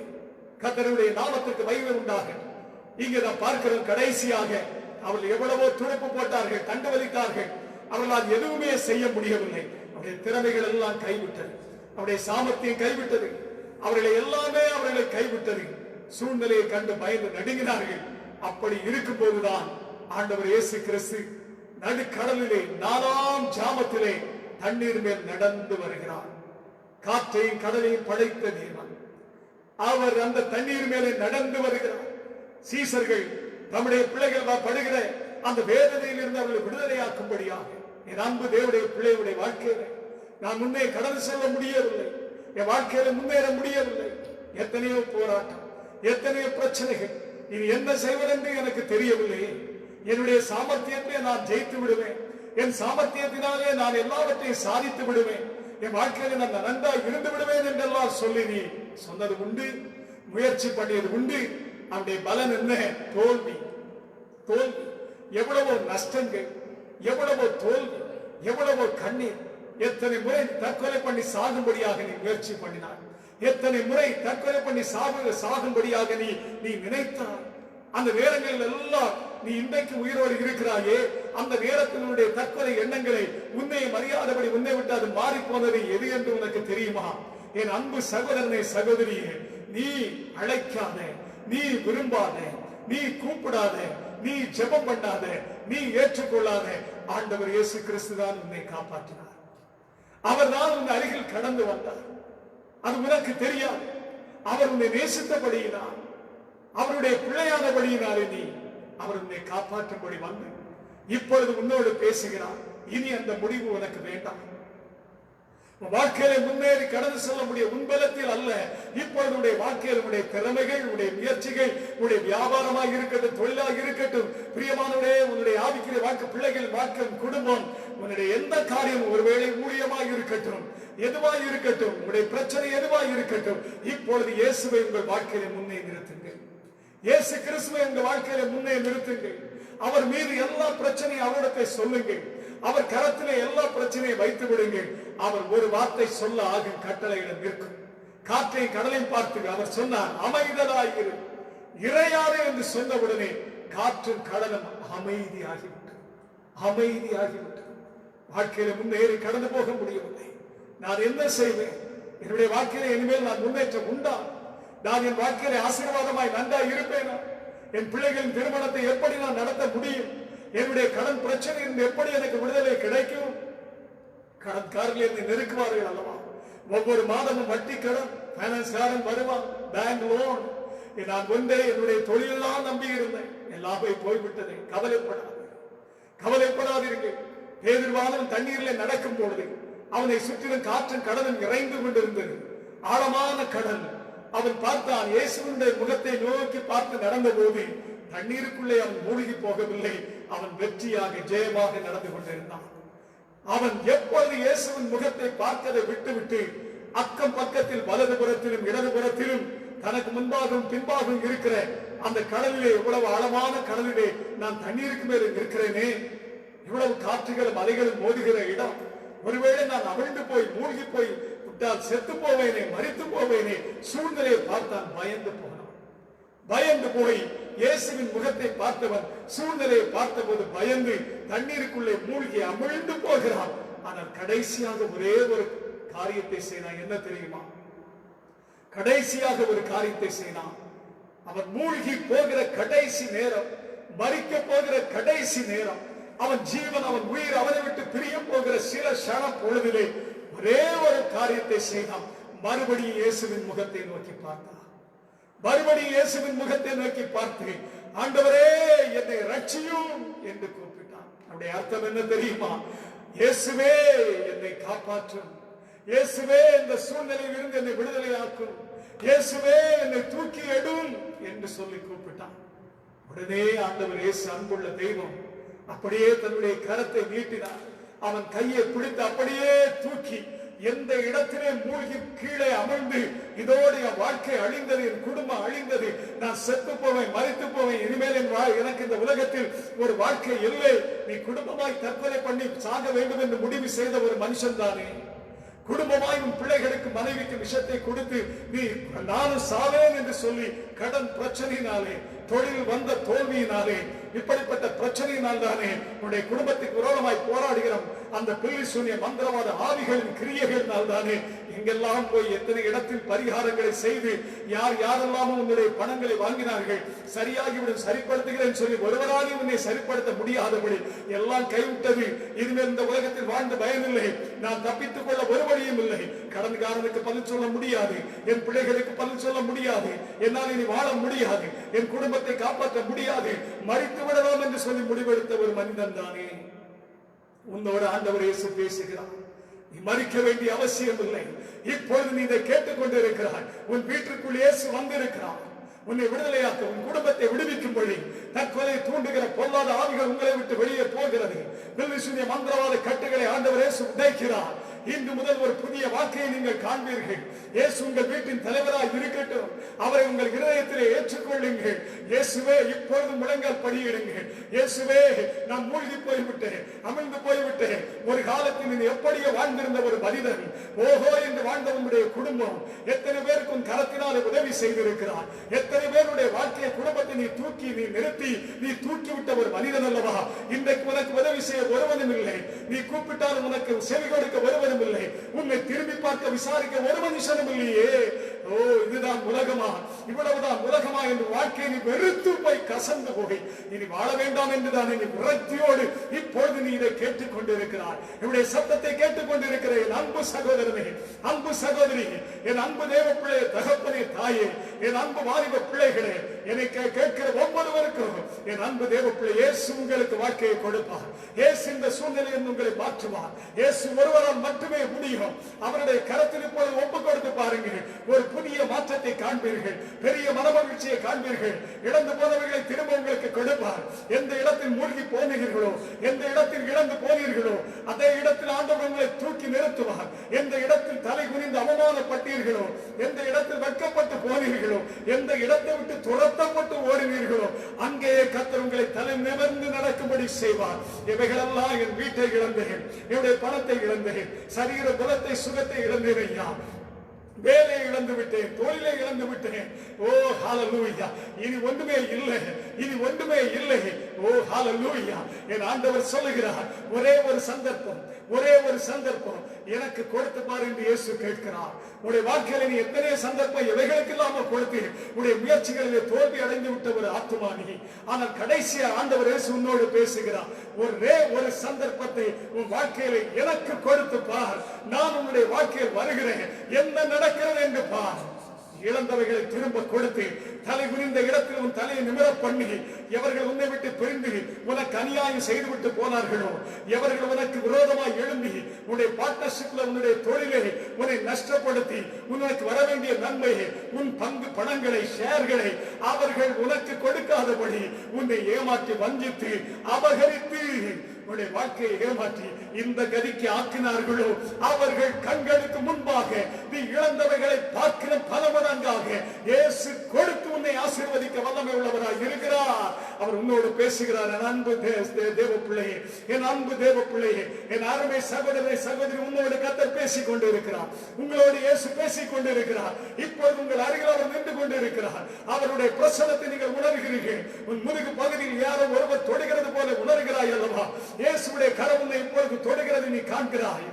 S2: கர்த்தருடைய நாமத்துக்கு மகிமை உண்டாக. இங்கே நாம் பார்க்கிறோம், கடைசியாக அவர்கள் எவ்வளவோ துடைப்பு போட்டார்கள், தண்டு வலித்தார்கள். அவர்களால் எதுவுமே செய்ய முடியவில்லை. அவருடைய திறமைகள் எல்லாம் கைவிட்டது. அவருடைய சாமர்த்தியம் கைவிட்டது. அவர்களை கைவிட்டது. சூழ்நிலையை கண்டு பயந்து நடுங்கினார்கள். அப்படி இருக்கும் போதுதான் ஆண்டவர் இயேசு கிறிஸ்து நடுக்கடலிலே 4ஆம் ஜாமத்திலே தண்ணீர் மேல் நடந்து வருகிறார். காற்றையும் கடலையும் படைத்த தேவன் அவர் அந்த தண்ணீர் மேலே நடந்து வருகிறார். சீசர்கள் தம்முடைய பிள்ளைகள் படுகிற அந்த வேதனையில் இருந்து அவர்களை விடுதலையாக்கும்படியாக, என் அன்பு தேவனுடைய பிள்ளையுடைய வாழ்க்கையில நான் முன்னே கடந்து செல்ல முடியவில்லை. என் வாழ்க்கையில முன்னேற முடியவில்லை. எத்தனையோ போராட்டம், எத்தனையோ பிரச்சனைகள். இது என்ன செய்வதென்று எனக்கு தெரியவில்லை. என்னுடைய சாமர்த்தியத்தை நான் ஜெயித்து விடுவேன், என் சாமர்த்தியத்தினாலே நான் எல்லாவற்றையும் சாதித்து விடுவேன், என் வாழ்க்கையில நான் நன்றாக இருந்து விடுவேன் என்றெல்லாம் சொல்லி நீ சொன்னது உண்டு, முயற்சி பண்ணியது உண்டு. அவருடைய பலன் என்ன? தோல்வி. தோல்வி. எவ்வளவோ நஷ்டங்கள், எவ்வளவோ தோல்வி, எவ்வளவோ கண்ணீர். எத்தனை முறை தற்கொலை பண்ணி சாகும்படியாக நீ முயற்சி பண்ணினாய், எத்தனை முறை தற்கொலை பண்ணி சாகும்படியாக நீ நினைத்தாய். அந்த நேரங்களில் எல்லாம் நீ இன்றைக்கு உயிரோடு இருக்கிறாயே, அந்த நேரத்தினுடைய தற்கொலை எண்ணங்களை உன்னை மரியாதபடி உன்னை விட்டு அது மாறி போனது எது என்று உனக்கு தெரியுமா? என் அன்பு சகோதரனை, சகோதரியே, நீ அழைக்காத, நீ விரும்பாத, நீ கூப்பிடாத, நீ ஜெபம் பண்ணாத, நீ ஏற்றுக்கொள்ளாத ஆண்டவர் இயேசு கிறிஸ்து தான் உன்னை காப்பாற்றினார். அவர் தான் உன் அருகில் கடந்து வந்தார். அது உனக்கு தெரியாது. அவர் உன்னை நேசித்தபடியினால், அவருடைய பிள்ளையானபடியினாலே நீ அவர் உன்னை காப்பாற்றும்படி வந்து இப்பொழுது உன்னோடு பேசுகிறார். இனி அந்த முடிவு உனக்கு வேண்டாம். வாழ்க்கையில முன்னேறி கடந்து செல்ல முடிய உன்பலத்தில் அல்ல. இப்பொழுது உடைய வாழ்க்கையில் உடைய திறமைகள், உடைய முயற்சிகள், உடைய வியாபாரமாக இருக்கட்டும், தொழிலாக இருக்கட்டும், பிரியமானவரே, உன்னுடைய ஆவிக்குரிய வாழ்க்கை, பிள்ளைகள் வாழ்க்கை, குடும்பம், உன்னுடைய எந்த காரியம், ஒருவேளை ஊழியமாக இருக்கட்டும், எதுவாக இருக்கட்டும், உங்களுடைய பிரச்சனை எதுவாக இருக்கட்டும், இப்பொழுது இயேசுவை உங்கள் வாழ்க்கையில முன்னே நிறுத்துங்கள். இயேசு கிறிஸ்துவை உங்கள் வாழ்க்கையில முன்னே நிறுத்துங்கள். அவர் மீது எல்லா பிரச்சனையும் அவரிடத்தை சொல்லுங்கள். அவர் கரத்திலே எல்லா பிரச்சனையை வைத்து விடுங்கள். அவர் ஒரு வார்த்தை சொல்ல ஆகும் கட்டளையிடம் நிற்கும். காற்றை கடலையும் பார்த்து அவர் சொன்னார், அமைதலாயிரு, இறையாதே என்று சொன்னவுடனே காற்றும் கடலும் அமைதியாகிவிட்டது. அமைதியாகிவிட்டது. வாழ்க்கையில முன்னேறி கடந்து போக முடியவில்லை. நான் என்ன செய்வேன்? என்னுடைய வாழ்க்கையில இனிமேல் நான் முன்னேற்றம் உண்டா? நான் என் வாழ்க்கையில ஆசீர்வாதமாய் நன்றாய் இருப்பேனா? என் பிள்ளைகளின் திருமணத்தை எப்படி நான் நடத்த முடியும்? என்னுடைய கடன் பிரச்சனையிலிருந்து எப்படி எனக்கு விடுதலை கிடைக்கும்? கடன்காரர்கள் என்னை நெருக்குவார்கள் அல்லவா? ஒவ்வொரு மாதமும் வட்டி கடன், பைனான்ஸ்காரன் வருவான், பேங்க் லோன். நான் ஒன்றே என்னுடைய தொழிலெல்லாம் நம்பி இருந்தேன், எல்லாமே போய்விட்டது. கவலைப்படாதீர்கள். பேதுருவானவன் தண்ணீரிலே நடக்கும் பொழுது அவனை சுற்றிலும் காற்றும் கடலும் இறைந்து கொண்டிருந்தது. ஆழமான கடல். அவன் பார்த்தான், இயேசுவினுடைய முகத்தை நோக்கி பார்த்து நடந்த போது தண்ணீருக்குள்ளே அவன் மூழ்கி போகவில்லை. அவன் வெற்றியாக, ஜெயமாக நடந்து கொண்டிருந்தான். அவன் எப்பொழுது இயேசுவின் முகத்தை பார்க்கதை விட்டுவிட்டு அக்கம் பக்கத்தில் வலதுபுறத்திலும் இடதுபுறத்திலும் தனக்கு முன்பாகவும் பின்பாகவும் இருக்கிற அந்த கடலிலே, இவ்வளவு ஆழமான கடலிலே நான் தண்ணீருக்கு மேல் இருக்கிறேனே, இவ்வளவு காற்றுகளும் அலைகளும் மோதுகிற இடம், ஒருவேளை நான் அவிழ்ந்து போய் மூழ்கி போய் விட்டால் செத்து போவேனே, மரித்து போவேனே. சூழ்நிலையை பார்த்தான், பயந்து போனான். பயந்து போய் இயேசுவின் முகத்தை பார்த்தவன் சூழ்நிலையை பார்த்தபோது பயந்து தண்ணீருக்குள்ளே மூழ்கி அமிழ்ந்து போகிறான். ஆனால் கடைசியாக ஒரே ஒரு காரியத்தை செய்தான். என்ன தெரியுமா? கடைசியாக ஒரு காரியத்தை செய்தான். அவன் மூழ்கி போகிற கடைசி நேரம், மரிக்க போகிற கடைசி நேரம், அவன் ஜீவன், அவன் உயிர் அவனை விட்டு பிரிய போகிற சில க்ஷண பொழுதிலே ஒரே ஒரு காரியத்தை செய்தான். மறுபடியும் இயேசுவின் முகத்தை நோக்கி பார்த்தான். மறுபடியும் இயேசுவின் முகத்தை நோக்கி பார்த்து, ஆண்டவரே என்னை ரட்சியும் என்று கூப்பிட்டான். அவருடைய அர்த்தம் என்ன தெரியுமா? இயேசுவே என்னை காப்பாற்றும், இயேசுவே இந்த சூழ்நிலையில் இருந்து என்னை விடுதலையாக்கும், இயேசுவே என்னை தூக்கி எடும் என்று சொல்லி கூப்பிட்டான். உடனே ஆண்டவர் இயேசு, அன்புள்ள தெய்வம், அப்படியே தன்னுடைய கரத்தை நீட்டினார். அவன் கையை பிடித்து அப்படியே தூக்கி எந்த இடத்திலே மூழ்கி கீழே அமர்ந்து, இதோடு என் வாழ்க்கை அழிந்தது, என் குடும்பம் அழிந்தது, நான் செத்து போவேன், மரித்து போவேன், இனிமேல் எனக்கு இந்த உலகத்தில் ஒரு வாழ்க்கை இல்லை, நீ குடும்பமாய் தற்கொலை பண்ணி சாக வேண்டும் என்று முடிவு செய்த ஒரு மனுஷன் தானே. குடும்பமாய் உன் பிள்ளைகளுக்கு, மனைவிக்கு விஷத்தை கொடுத்து நீ நானும் சாவேன் என்று சொல்லி கடன் பிரச்சனையினாலே, தொழில் வந்த தோல்வியினாலே, இப்படிப்பட்ட பிரச்சனையினால் தானே உன்னுடைய குடும்பத்துக்கு விரோதமாய் போராடுகிறோம். அந்த பில்லி சூனிய மந்திரவாத ஆவிகளின் கிரியைகளினால் தானே எங்கெல்லாம் போய் எத்தனை இடத்தில் பரிகாரங்களை செய்து யார் யாரெல்லாமோ உன்னுடைய பணங்களை வாங்கினார்கள். சரியாகிவிடும், சரிப்படுத்துகிறேன் சொல்லி ஒருவராலும் உன்னை சரிப்படுத்த முடியாதபடி எல்லாம் கைவிட்டது. இனிமேல் இந்த உலகத்தில் வாழ்ந்து பயனில்லை, நான் தப்பித்துக் கொள்ள ஒரு வழியும் இல்லை. கடன்காரனுக்கு பதில் சொல்ல முடியாது, என் பிள்ளைகளுக்கு பதில் சொல்ல முடியாது, என்னால் இனி வாழ முடியாது, என் குடும்பத்தை காப்பாற்ற முடியாது, மறித்து விடலாம் என்று சொல்லி முடிவெடுத்த ஒரு மனிதன் தானே உன்னோடு ஆண்டவர் இயேசு பேசுகிறார். நீ மறிக்க வேண்டிய அவசியம் இல்லை. இப்பொழுது நீ இதை கேட்டுக்கொண்டு இருக்கிறாய். உன் வீட்டிற்குள் இயேசு வந்திருக்கிறார். உன்னை விடுதலையாக்க, உன் குடும்பத்தை விடுவிக்கும்படி தற்கொலை தூண்டுகிற பொல்லாத ஆவிகள் உங்களை விட்டு வெளியே போகிறது. பில்லிசூனிய மந்திரவாத கட்டுகளை ஆண்டவர் இயேசு உடைக்கிறார். இன்று முதல் ஒரு புதிய வாழ்க்கையை நீங்கள் காண்பீர்கள். இயேசு உங்கள் வீட்டின் தலைவராக இருக்கட்டும். அவரை உங்கள் இருதயத்திலே ஏற்றுக்கொள்ளுங்கள். இயேசுவே, இப்பொழுது முழங்கால் படியிடுங்கள். இயேசுவே, நான் மூழ்கி போய்விட்டேன், அமிழ்ந்து போய்விட்டேன். ஒரு காலத்தில் நீ எப்படியோ வாழ்ந்திருந்த ஒரு மனிதன், ஓஹோ என்று வாழ்ந்த உன்னுடைய குடும்பம் எத்தனை பேருக்கு உன் கரத்தினாலே உதவி செய்திருக்கிறார். எத்தனை பேருடைய வாழ்க்கையை, குடும்பத்தை நீ நிறுத்தி நீ தூக்கிவிட்ட ஒரு மனிதன் அல்லவா. இன்றைக்கு உனக்கு உதவி செய்ய ஒருவனும் இல்லை. நீ கூப்பிட்டாலும் உனக்கு செவி கொடுக்க ஒருவனும் இல்லை. உன்னை திரும்பி பார்க்க விசாரிக்க ஒரு மனுஷனும் இல்லையே. ஓ, இதுதான் உலகமா, இவ்வளவுதான் உலகமா என்று வாழ்க்கையை நீ வெறுத்து போய் கசந்து போய் இனி வாழ வேண்டாம் என்றுதான் நீ விரக்தியோடு இப்பொழுது நீ இதை கேட்டுக் கொண்டிருக்கிறார். என்னுடைய சத்தத்தை கேட்டுக் கொண்டிருக்கிற என் அன்பு சகோதரனே, அன்பு சகோதரி, என் அன்பு தேவ பிள்ளை, தகப்பனே, தாயே, என் அன்பு வாலிப பிள்ளைகளே, என்னை கேட்கிற ஒவ்வொருவருக்கும் என் அன்பு தேவ பிள்ளை, இயேசு உங்களுக்கு வாழ்க்கையை கொடுப்பார். இயேசு இந்த சூழ்நிலையை உங்களை மாற்றுவார். இயேசு ஒருவரால் மட்டுமே முடியும். அவருடைய கரத்தில் இப்பொழுது ஒப்புக் கொடுத்து பாருங்கள். ஒரு புதிய மாற்றத்தை காண்பீர்கள். பெரிய மனமகிழ்ச்சியை காண்பீர்கள். இழந்து போனவர்களை திரும்ப உங்களுக்கு கொடுப்பார். எந்த இடத்தில் மூழ்கி போனீர்களோ, எந்த இடத்தில் இழந்து போனீர்களோ, அதே இடத்தில் ஆண்டவர் உங்களை தூக்கி நிறுத்துவார். எந்த இடத்தில் தலை குனிந்து அவமானப்பட்டீர்களோ, எந்த இடத்தில் வெட்கப்பட்டு போனீர்களோ, எந்த இடத்தை விட்டு துரத்தப்பட்டு ஓடினீர்களோ, அங்கேயே கர்த்தர் உங்களை தலை நிமிர்ந்து நடக்கும்படி செய்வார். இவைகளெல்லாம் என் வீட்டை இழந்தேன், என்னுடைய பணத்தை இழந்தேன், சரீர பலத்தை சுகத்தை இழந்தேன் ஐயா, வேலையை இழந்து விட்டேன், தொழிலை இழந்து விட்டேன். ஓ ஹalleluya, இனி ஒன்றுமே இல்லை, இனி ஒன்றுமே இல்லை. ஓ ஹalleluya, என் ஆண்டவர் சொல்லுகிறார், ஒரே ஒரு சந்தர்ப்பம், ஒரே ஒரு சந்தர்ப்பம் எனக்கு கொடுத்து பாரு என்று இயேசு கேட்கிறார். உடைய வாழ்க்கையில நீ எத்தனை சந்தர்ப்பம் எவைகளுக்கு இல்லாமல் கொடுத்து உடைய முயற்சிகளிலே தோல்வி அடைந்து விட்ட ஒரு ஆத்துமானி. ஆனால் கடைசியா ஆண்டவர் இயேசு உன்னோடு பேசுகிறார். ஒரே ஒரு சந்தர்ப்பத்தை உன் வாழ்க்கையில எனக்கு கொடுத்து பார், நான் உன்னுடைய வாழ்க்கையில் வருகிறேன், என்ன நடக்கிறது என்று பார். இழந்தவைகளை திரும்ப கொடுத்து தலை குனிந்த இடத்தில் உன் தலையை நிமிர பண்ணி, எவர்கள் உன்னை விட்டு பிரிந்து உனக்கு அநியாயம் செய்துவிட்டு போனார்களோ, எவர்கள் உனக்கு விரோதமாக எழும்பி உன்னுடைய பார்ட்னர்ஷிப்ல உன்னுடைய தொழிலை உன்னை நஷ்டப்படுத்தி உனக்கு வர வேண்டிய நன்மையை, உன் பங்கு பணங்களை, ஷேர்களை அவர்கள் உனக்கு கொடுக்காதபடி உன்னை ஏமாற்றி வஞ்சித்து அபகரித்து உன்னுடைய வாழ்க்கையை ஏமாற்றி இந்த கதிக்கு ஆக்கினார்களோ, அவர்கள் கண்களுக்கு முன்பாக நீ இழந்தவைகளை பார்க்கிற பல மடங்காக இயேசு கொடுத்து உன்னை ஆசீர்வதிக்க வல்லமை உள்ளவராய் இருக்கிறார். அவர் உன்னோடு பேசுகிறார். என் அன்பு தேவ பிள்ளையே, என் அன்பு தேவ பிள்ளையே, என் அருமை சகோதரனை சகோதரி, உன்னோடு கர்த்தர் பேசிக் கொண்டிருக்கிறார். உங்களோடு இயேசு பேசிக் கொண்டிருக்கிறார். இப்பொழுது உங்கள் அருகில் அவர் நின்று கொண்டிருக்கிறார். அவருடைய பிரசன்னத்தை நீங்கள் உணர்கிறீர்கள். உன் முதுகு பகுதியில் யாரோ ஒருவர் தொடுகிறது போல உணர்கிறாய் அல்லவா? இயேசுடைய கரம் உன்னை இப்பொழுது தொடுகிறது, நீ காண்கிறாய்.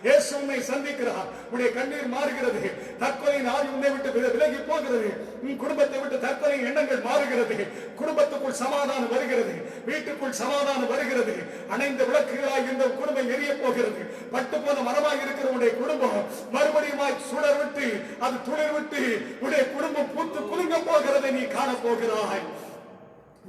S2: இயேசு உன்னை சந்திக்கிறார். உன்னுடைய கண்ணீர் மாறுகிறது. தற்கொலையின் ஆவி உன்னை விட்டு விலகி போகிறது. உன் குடும்பத்தை விட்டு தற்கொலை எண்ணங்கள் மாறுகிறது. குடும்பத்துக்குள் சமாதானம் வருகிறது. வீட்டுக்குள் சமாதானம் வருகிறது. அணைந்த விளக்குகளாய் இந்த குடும்பம் எரிய போகிறது. பட்டு போன மரமாய் இருக்கிற உன்னுடைய குடும்பம் மறுபடியும் சுடர் விட்டு அது துளிர் விட்டு உன்னுடைய குடும்பம் பூத்து குலுங்க போகிறதை நீ காண போகிறாய்.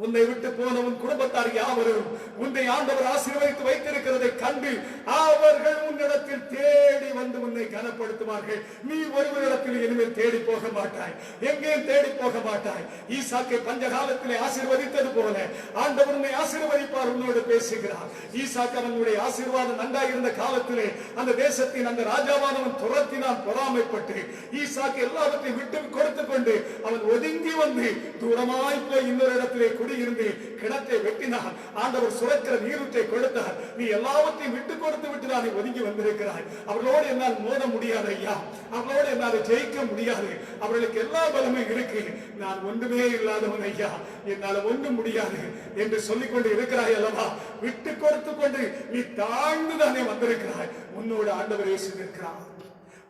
S2: உன்னை விட்டு போன உன் குடும்பத்தார் யாவரும் உன்னை ஆண்டவர் ஆசீர்வதித்து வைத்திருக்கிறதை கண்டு அவர்கள் உன்னிடத்தில் தேடி வந்து உன்னை கனப்படுத்துவார்கள். நீ ஒருவரிடத்தில் இனிமேல் தேடி போக மாட்டாய், எங்கேயும் தேடி போக மாட்டாய். ஈசாக்கை பஞ்சகாலத்திலே ஆசீர்வதித்தது போல ஆண்டவர் உன்னை ஆசீர்வதிப்பார். உன்னோடு பேசுகிறார். ஈசாக்கு அவனுடைய ஆசீர்வாதம் நன்றாயிருந்த காலத்திலே அந்த தேசத்தின் அந்த ராஜாவானவன் துரத்தினான் பொறாமைப்பட்டு. ஈசாக்கு எல்லாவற்றையும் விட்டு கொடுத்து கொண்டு அவன் ஒதுங்கி வந்து தூரமாய் போய் இன்னொரு இடத்திலே குடியிருந்து கிணத்தை வெட்டினார். ஆண்டவர் சுரக்கிற நீரூற்றை கொடுத்தார். நீ எல்லாவற்றையும் விட்டு கொடுத்து விட்டு நான் ஒதுங்கி வந்திருக்கிறாய். அவர்களோடு என்னால் மோத முடியாது ஐயா, அவர்களோடு என்னால் ஜெயிக்க முடியாது. அவர்களுக்கு எல்லா பலமும் இருக்கு, நான் ஒன்றுமே இல்லாதவன் ஐயா, என்னால் ஒன்றும் முடியாது என்று சொல்லிக் கொண்டு இருக்கிறாய் அல்லவா? விட்டு கொடுத்து கொண்டு நீ தாழ்ந்துதானே வந்திருக்கிறாய். உன்னோடு ஆண்டவர் இயேசு இருக்கிறார்.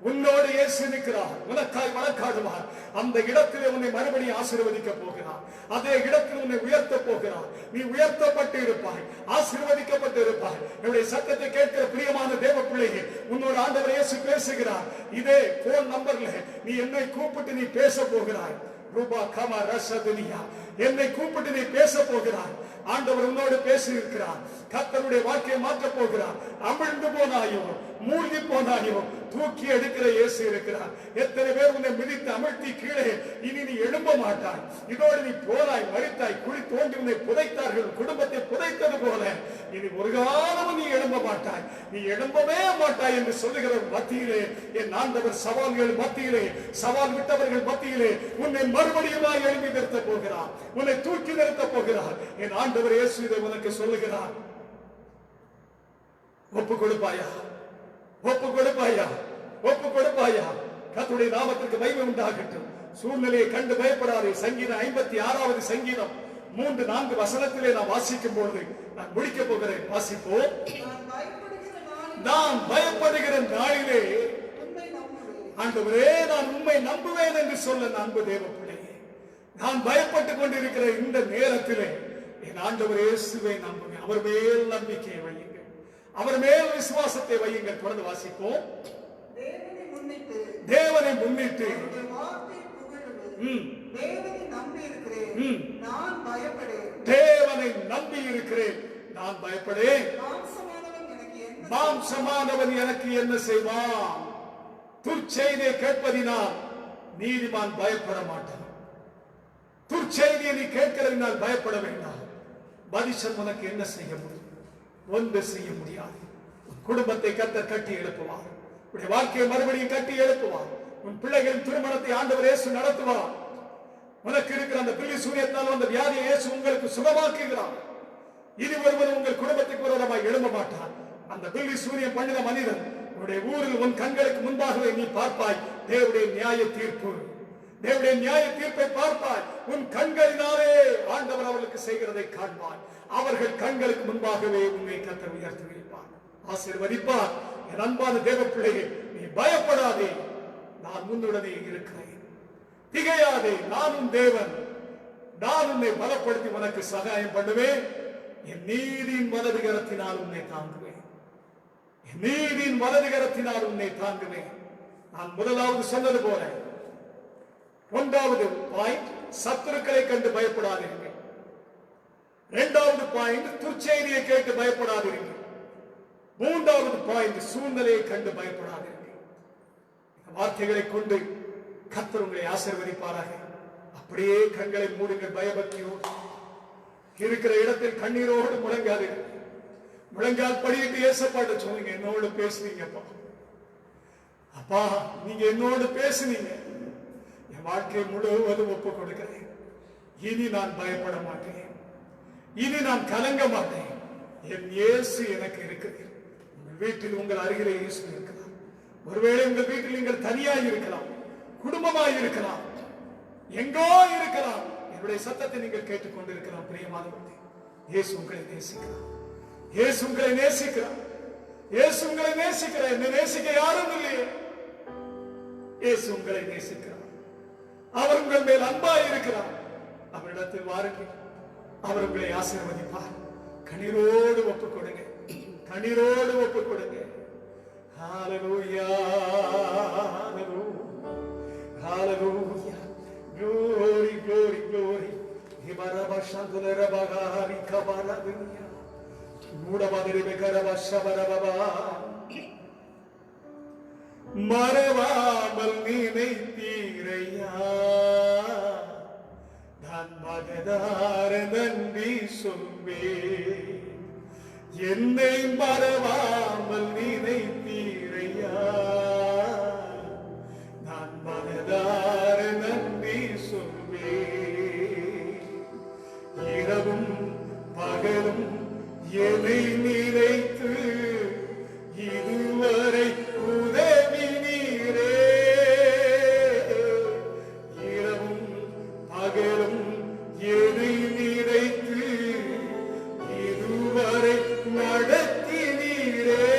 S2: உன்னோடு இயேசு இருக்கிறார். உனக்காய் வழக்காடுவார். அந்த இடத்திலே உன்னை மறுபடியும் ஆசீர்வதிக்க போகிறார். அதே இடத்தில் உன்னை உயர்த்த போகிறார். நீ உயர்த்தப்பட்டு இருப்பாய், ஆசீர்வதிக்கப்பட்டு இருப்பாய். என்னுடைய சத்தத்தை கேட்கிற பிரியமான தேவ பிள்ளையே, உன்னோட ஆண்டவர் இயேசு பேசுகிறார். இதே போன் நம்பர்ல நீ என்னை கூப்பிட்டு நீ பேச போகிறாய். ரூபா கமா ரசதுனியா, என்னை கூப்பிட்டு நீ பேச போகிறாய். ஆண்டவர் உன்னோடு பேசி இருக்கிறார். கர்த்தருடைய வாழ்க்கையை மாற்றப் போகிறார். அமிழ்ந்து போனாயோ, மூழ்கி போனாயோ, தூக்கி எடுக்கிற இயேசு இருக்கிறார். எத்தனை பேர் உன்னை மிதித்து அமிழ்த்தி கீழே, இனி நீ எழும்ப மாட்டாய், இதோடு நீ போனாய், மரித்தாய், குழி தோண்டி உன்னை புதைத்தார்கள், குடும்பத்தை புதைத்தது போல இனி ஒரு காலமும் நீ எழும்ப மாட்டாய், நீ எழும்பவே மாட்டாய் என்று சொல்லுகிற மத்தியிலே, என் ஆண்டவர் சவால்கள் மத்தியிலே, சவால் விட்டவர்கள் மத்தியிலே உன்னை மறுபடியுமாய் எழுப்பி நிறுத்த போகிறார், உன்னை தூக்கி நிறுத்த போகிறார். என் ஆண்டவர் இயேசு இதை உனக்கு சொல்லுகிறார். ஒப்பு கொடுப்பாயா? ஒப்பு கொடுப்பாயா? ஒப்பு கொடுப்பாயா? கர்த்தருடைய நாமத்திற்கு மகிமை உண்டாகட்டும். சூழ்நிலையை கண்டு பயப்படாதே. சங்கீதம் 56வது சங்கீதம் 3-4 வசனத்திலே நான் வாசிக்கும் பொழுது நான் முடிக்க போகிறேன். வாசிப்போம். நான் பயப்படுகிற நாளிலே ஆண்டவரே நான் உம்மை நம்புவேன் என்று சொல்ல அன்பு தேவ பிள்ளையே, நான் பயப்பட்டுக் கொண்டிருக்கிற இந்த நேரத்திலே என் ஆண்டவர் இயேசுவை நம்புவேன். அவர் மேல் நம்பிக்கையை வையுங்கள், அவர் மேல் விசுவாசத்தை வையுங்கள். தொடர்ந்து வாசிப்போம். தேவனை முன்னிட்டு தேவனை நம்பி இருக்கிறேன், நான் பயப்படேன். மாம்சமானவன் எனக்கு என்ன செய்வான்? துர்ச்செய்தியை கேட்பதினால் நீதிமான் பயப்பட மாட்டான். துர்ச்செய்தியை நீ கேட்கிறதினால் பயப்பட வேண்டாம். மனுஷன் உனக்கு என்ன செய்ய முடியும்? ஒன்று செய்ய முடியாது. குடும்பத்தை கர்த்தர் கட்டி எழுப்புவார், உடைய வாழ்க்கையை மறுபடியும் கட்டி எழுப்புவார். உன் பிள்ளைகளின் திருமணத்தை ஆண்டவர் இயேசு நடத்துவார். உனக்கு இருக்கிற அந்த பிள்ளை சூரியத்தால் அந்த வியாதியை இயேசு உங்களுக்கு சுகமாக்குகிறார். இனி ஒருவன் உங்கள் குடும்பத்துக்கு விரோதமாக எழும்ப மாட்டான். அந்த பிள்ளை சூரியன் பண்ணின மனிதன் உன்னுடைய ஊரில் உன் கண்களுக்கு முன்பாகவே நீ பார்ப்பாய். தேவனுடைய நியாய தீர்ப்பு, தேவனுடைய நியாய தீர்ப்பை பார்ப்பாய். உன் கண்களினாலே ஆண்டவர் அவர்களுக்கு செய்கிறதை காண்பாய். அவர்கள் கண்களுக்கு முன்பாகவே உன்னை கர்த்தர் உயர்த்தி வைப்பார், ஆசீர்வதிப்பார். என் அன்பான தேவ பிள்ளையே, நீ பயப்படாதே, நான் உன்னுடனே இருக்கிறேன். திகையாதே, நானும் தேவன், நான் உன்னை பலப்படுத்தி உனக்கு சகாயம் பண்ணுவேன். என் நீதியின் வலது கரத்தினால் உன்னை தாங்குவேன், என் நீதியின் வலது கரத்தினால் உன்னை தாங்குவேன். நான் முதலாவது சொன்னது போல 1வது பாயிண்ட், சத்துருக்களை கண்டு பயப்படாதீர்கள். 2வது பாயிண்ட், துர்ச்செய்தியை கேட்டு பயப்படாதீர்கள். 3வது பாயிண்ட், சூழ்நிலையை கண்டு பயப்படாதீர்கள். வார்த்தைகளை கொண்டு கர்த்தர் உங்களை ஆசீர்வதிப்பாராக. அப்படியே கண்களை மூடுங்கள். பயபக்தியோடு இருக்கிற இடத்தில் கண்ணீரோடு முழங்காதீர்கள். முழங்கால் படியிட்டு ஏசப்பாட்ட சொல்லுங்க, என்னோடு பேசுனீங்கப்பா, அப்பா நீங்க என்னோடு பேசுனீங்க, என் வாழ்க்கை முழுவதும் ஒப்பு கொடுக்கிறேன். இனி நான் பயப்பட மாட்டேன், இனி நான் கலங்க மாட்டேன். என் இயேசு எனக்கு இருக்கிறேன். உங்கள் வீட்டில் உங்கள் அருகிலே இயேசு இருக்கிறார். ஒருவேளை உங்கள் வீட்டில் நீங்கள் தனியாய் இருக்கலாம், குடும்பமாய் இருக்கலாம், எங்கோ இருக்கலாம். என்னுடைய சத்தத்தை நீங்கள் கேட்டுக்கொண்டிருக்கலாம். பிரியமானவர்களே, இயேசு உங்களை நேசிக்கிறார், இயேசு உங்களை நேசிக்கிறார், இயேசு உங்களை நேசிக்கிறார். என்னை நேசிக்க யாரும் இல்லையே, இயேசு உங்களை நேசிக்கிறார். அவர் உங்கள் மேல் அன்பாய் இருக்கிறார். அவரிடத்தில் வாருங்கள், அவர் உங்களை ஆசீர்வதிப்பார். கண்ணீரோடு ஒப்புக் கொடுங்க, கண்ணீரோடு ஒப்புக் கொடுங்க. ஹalleluya, hallelujah, glory, glory, glory. Hibaraba shandulera bagari kabara dunya, mudabadere bekaraba shabaraba. மறவாமல் நினைத்தீரையா, நான் மகதார நன்றி சொல்வேன். என்னை மறவாமல் நினைத்தீரையா, நான் மனதார நன்றி சொல்வேன். இரவும் பகலும் என்னை நினைத்து இதுவரை உதவினீரே. இரவும் பகலும் என்னை நினைத்து இதுவரை நடத்தினீரே.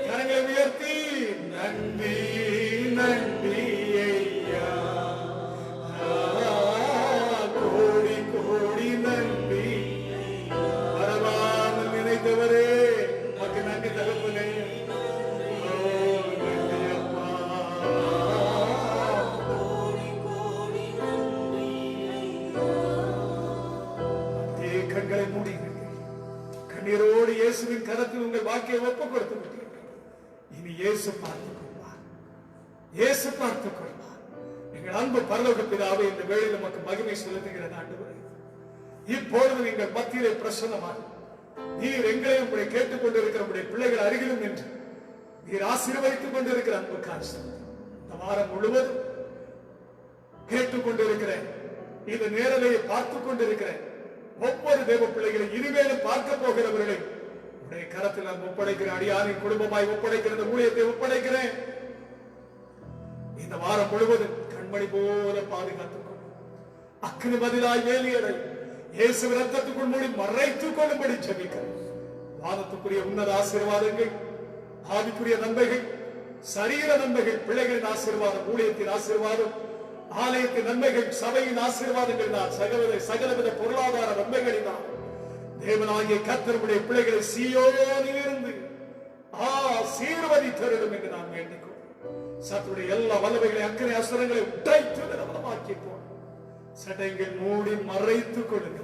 S2: கரங்களை உயர்த்தி இயேசுவின் கரத்தில் உங்கள் வாழ்க்கையை ஒப்புக் கொடுத்து விட்டீர்கள். இனி இயேசு பார்த்துக் கொள்வார், இயேசு பார்த்துக் கொள்வார். எங்கள் அன்பு பரலோக பிதாவே, இந்த வேளையில் நமக்கு மகிமை செலுத்துகிற ஆண்டவரே, இப்பொழுது நீங்கள் மத்தியிலே பிரசன்னமாக நீர் எங்களை உங்களை கேட்டுக்கொண்டிருக்கிற உடைய பிள்ளைகள் அருகிலும் என்று நீர் ஆசீர்வதித்துக் கொண்டிருக்கிற அன்பு காட்சி இந்த வாரம் முழுவதும் கேட்டுக்கொண்டிருக்கிறேன். இந்த நேரலையை பார்த்துக் கொண்டிருக்கிறேன் ஒவ்வொரு தேவ பிள்ளைகளை இனிமேலும் பார்க்க போகிறவர்களை உடைய கரத்தில் நான் ஒப்படைக்கிறேன். அடியாரின் குடும்பமாய் ஒப்படைக்கிற இந்த ஊழியத்தை ஒப்படைக்கிறேன். இந்த வாரம் முழுவதும் கண்மணி போல பாதுகாத்துக் கொண்டு அக்கினி பதிலாய் வேலியடை இயேசு ரத்தத்துக்குள் மூடி மறைத்துக் கொள்ளும்படி ஜெபிக்கிறேன். வாதத்துக்குரிய உன்னத ஆசீர்வாதங்கள், ஆவிக்குரிய நன்மைகள், சரீர நன்மைகள், பிள்ளைகளின் ஆசீர்வாதம், ஊழியத்தின் ஆசீர்வாதம், ஆலயத்தின் நன்மைகள், சபையின் ஆசீர்வாதங்கள் தான், சகலவித பொருளாதார நன்மைகளில் தான் தேவனாகிய கர்த்தருடைய பிள்ளைகளை சீயோனிலிருந்து ஆசீர்வதித்தருளும் என்று நான் வேண்டிக் கொள்கிறேன். சத்துடைய எல்லா வல்லமைகளை, அக்கறை அசுரங்களை உடைத்து நிலவரமாக்கி போன சட்டைகள் மூடி மறைத்துக் கொள்ளுங்கள்.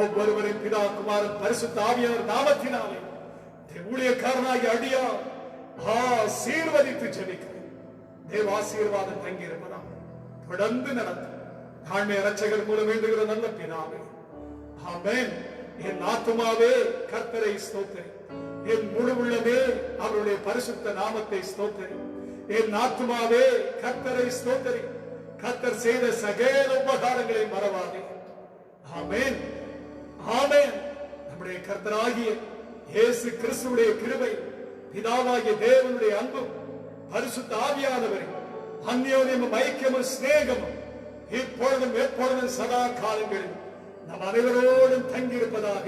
S2: ஒவ்வொருவரின் பிதா குமாரன் பரிசுத்த ஆவியானவர் நாமத்தினாலே ஊழியக்காரனாகி அடியா ஆசீர்வதித்து ஜெபிக்கிறேன். தேவ ஆசீர்வாதம் தங்கி இருப்பதாக தொடர்ந்து நடத்தும் தாழ்மை இரட்சகர் மூலம் வேண்டுகிற நல்ல பிதாவே, ஆமென். என் ஆத்துமாவே கர்த்தரை ஸ்தோத்திரி, என் முழு உள்ளமே அவருடைய பரிசுத்த நாமத்தை ஸ்தோத்திரி. என் ஆத்துமாவே கர்த்தரை ஸ்தோத்திரி, கர்த்தர் செய்த சகல உபகாரங்களை மறவாதே. ஆமென், ஆமென். நம்முடைய கர்த்தராகிய இயேசு கிறிஸ்துவுடைய கிருபை, பிதாவாகிய தேவனுடைய அன்பும், பரிசுத்த ஆவியானவரின் அந்யோன்யமும் ஐக்கியமும் சிநேகமும் இப்பொழுதும் எப்பொழுதும் சதா காலங்களில் நம் அனைவரோடும் தங்கியிருப்பதாக.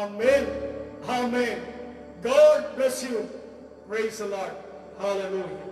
S2: ஆமென், ஆமென். God bless you. Praise the Lord. Hallelujah.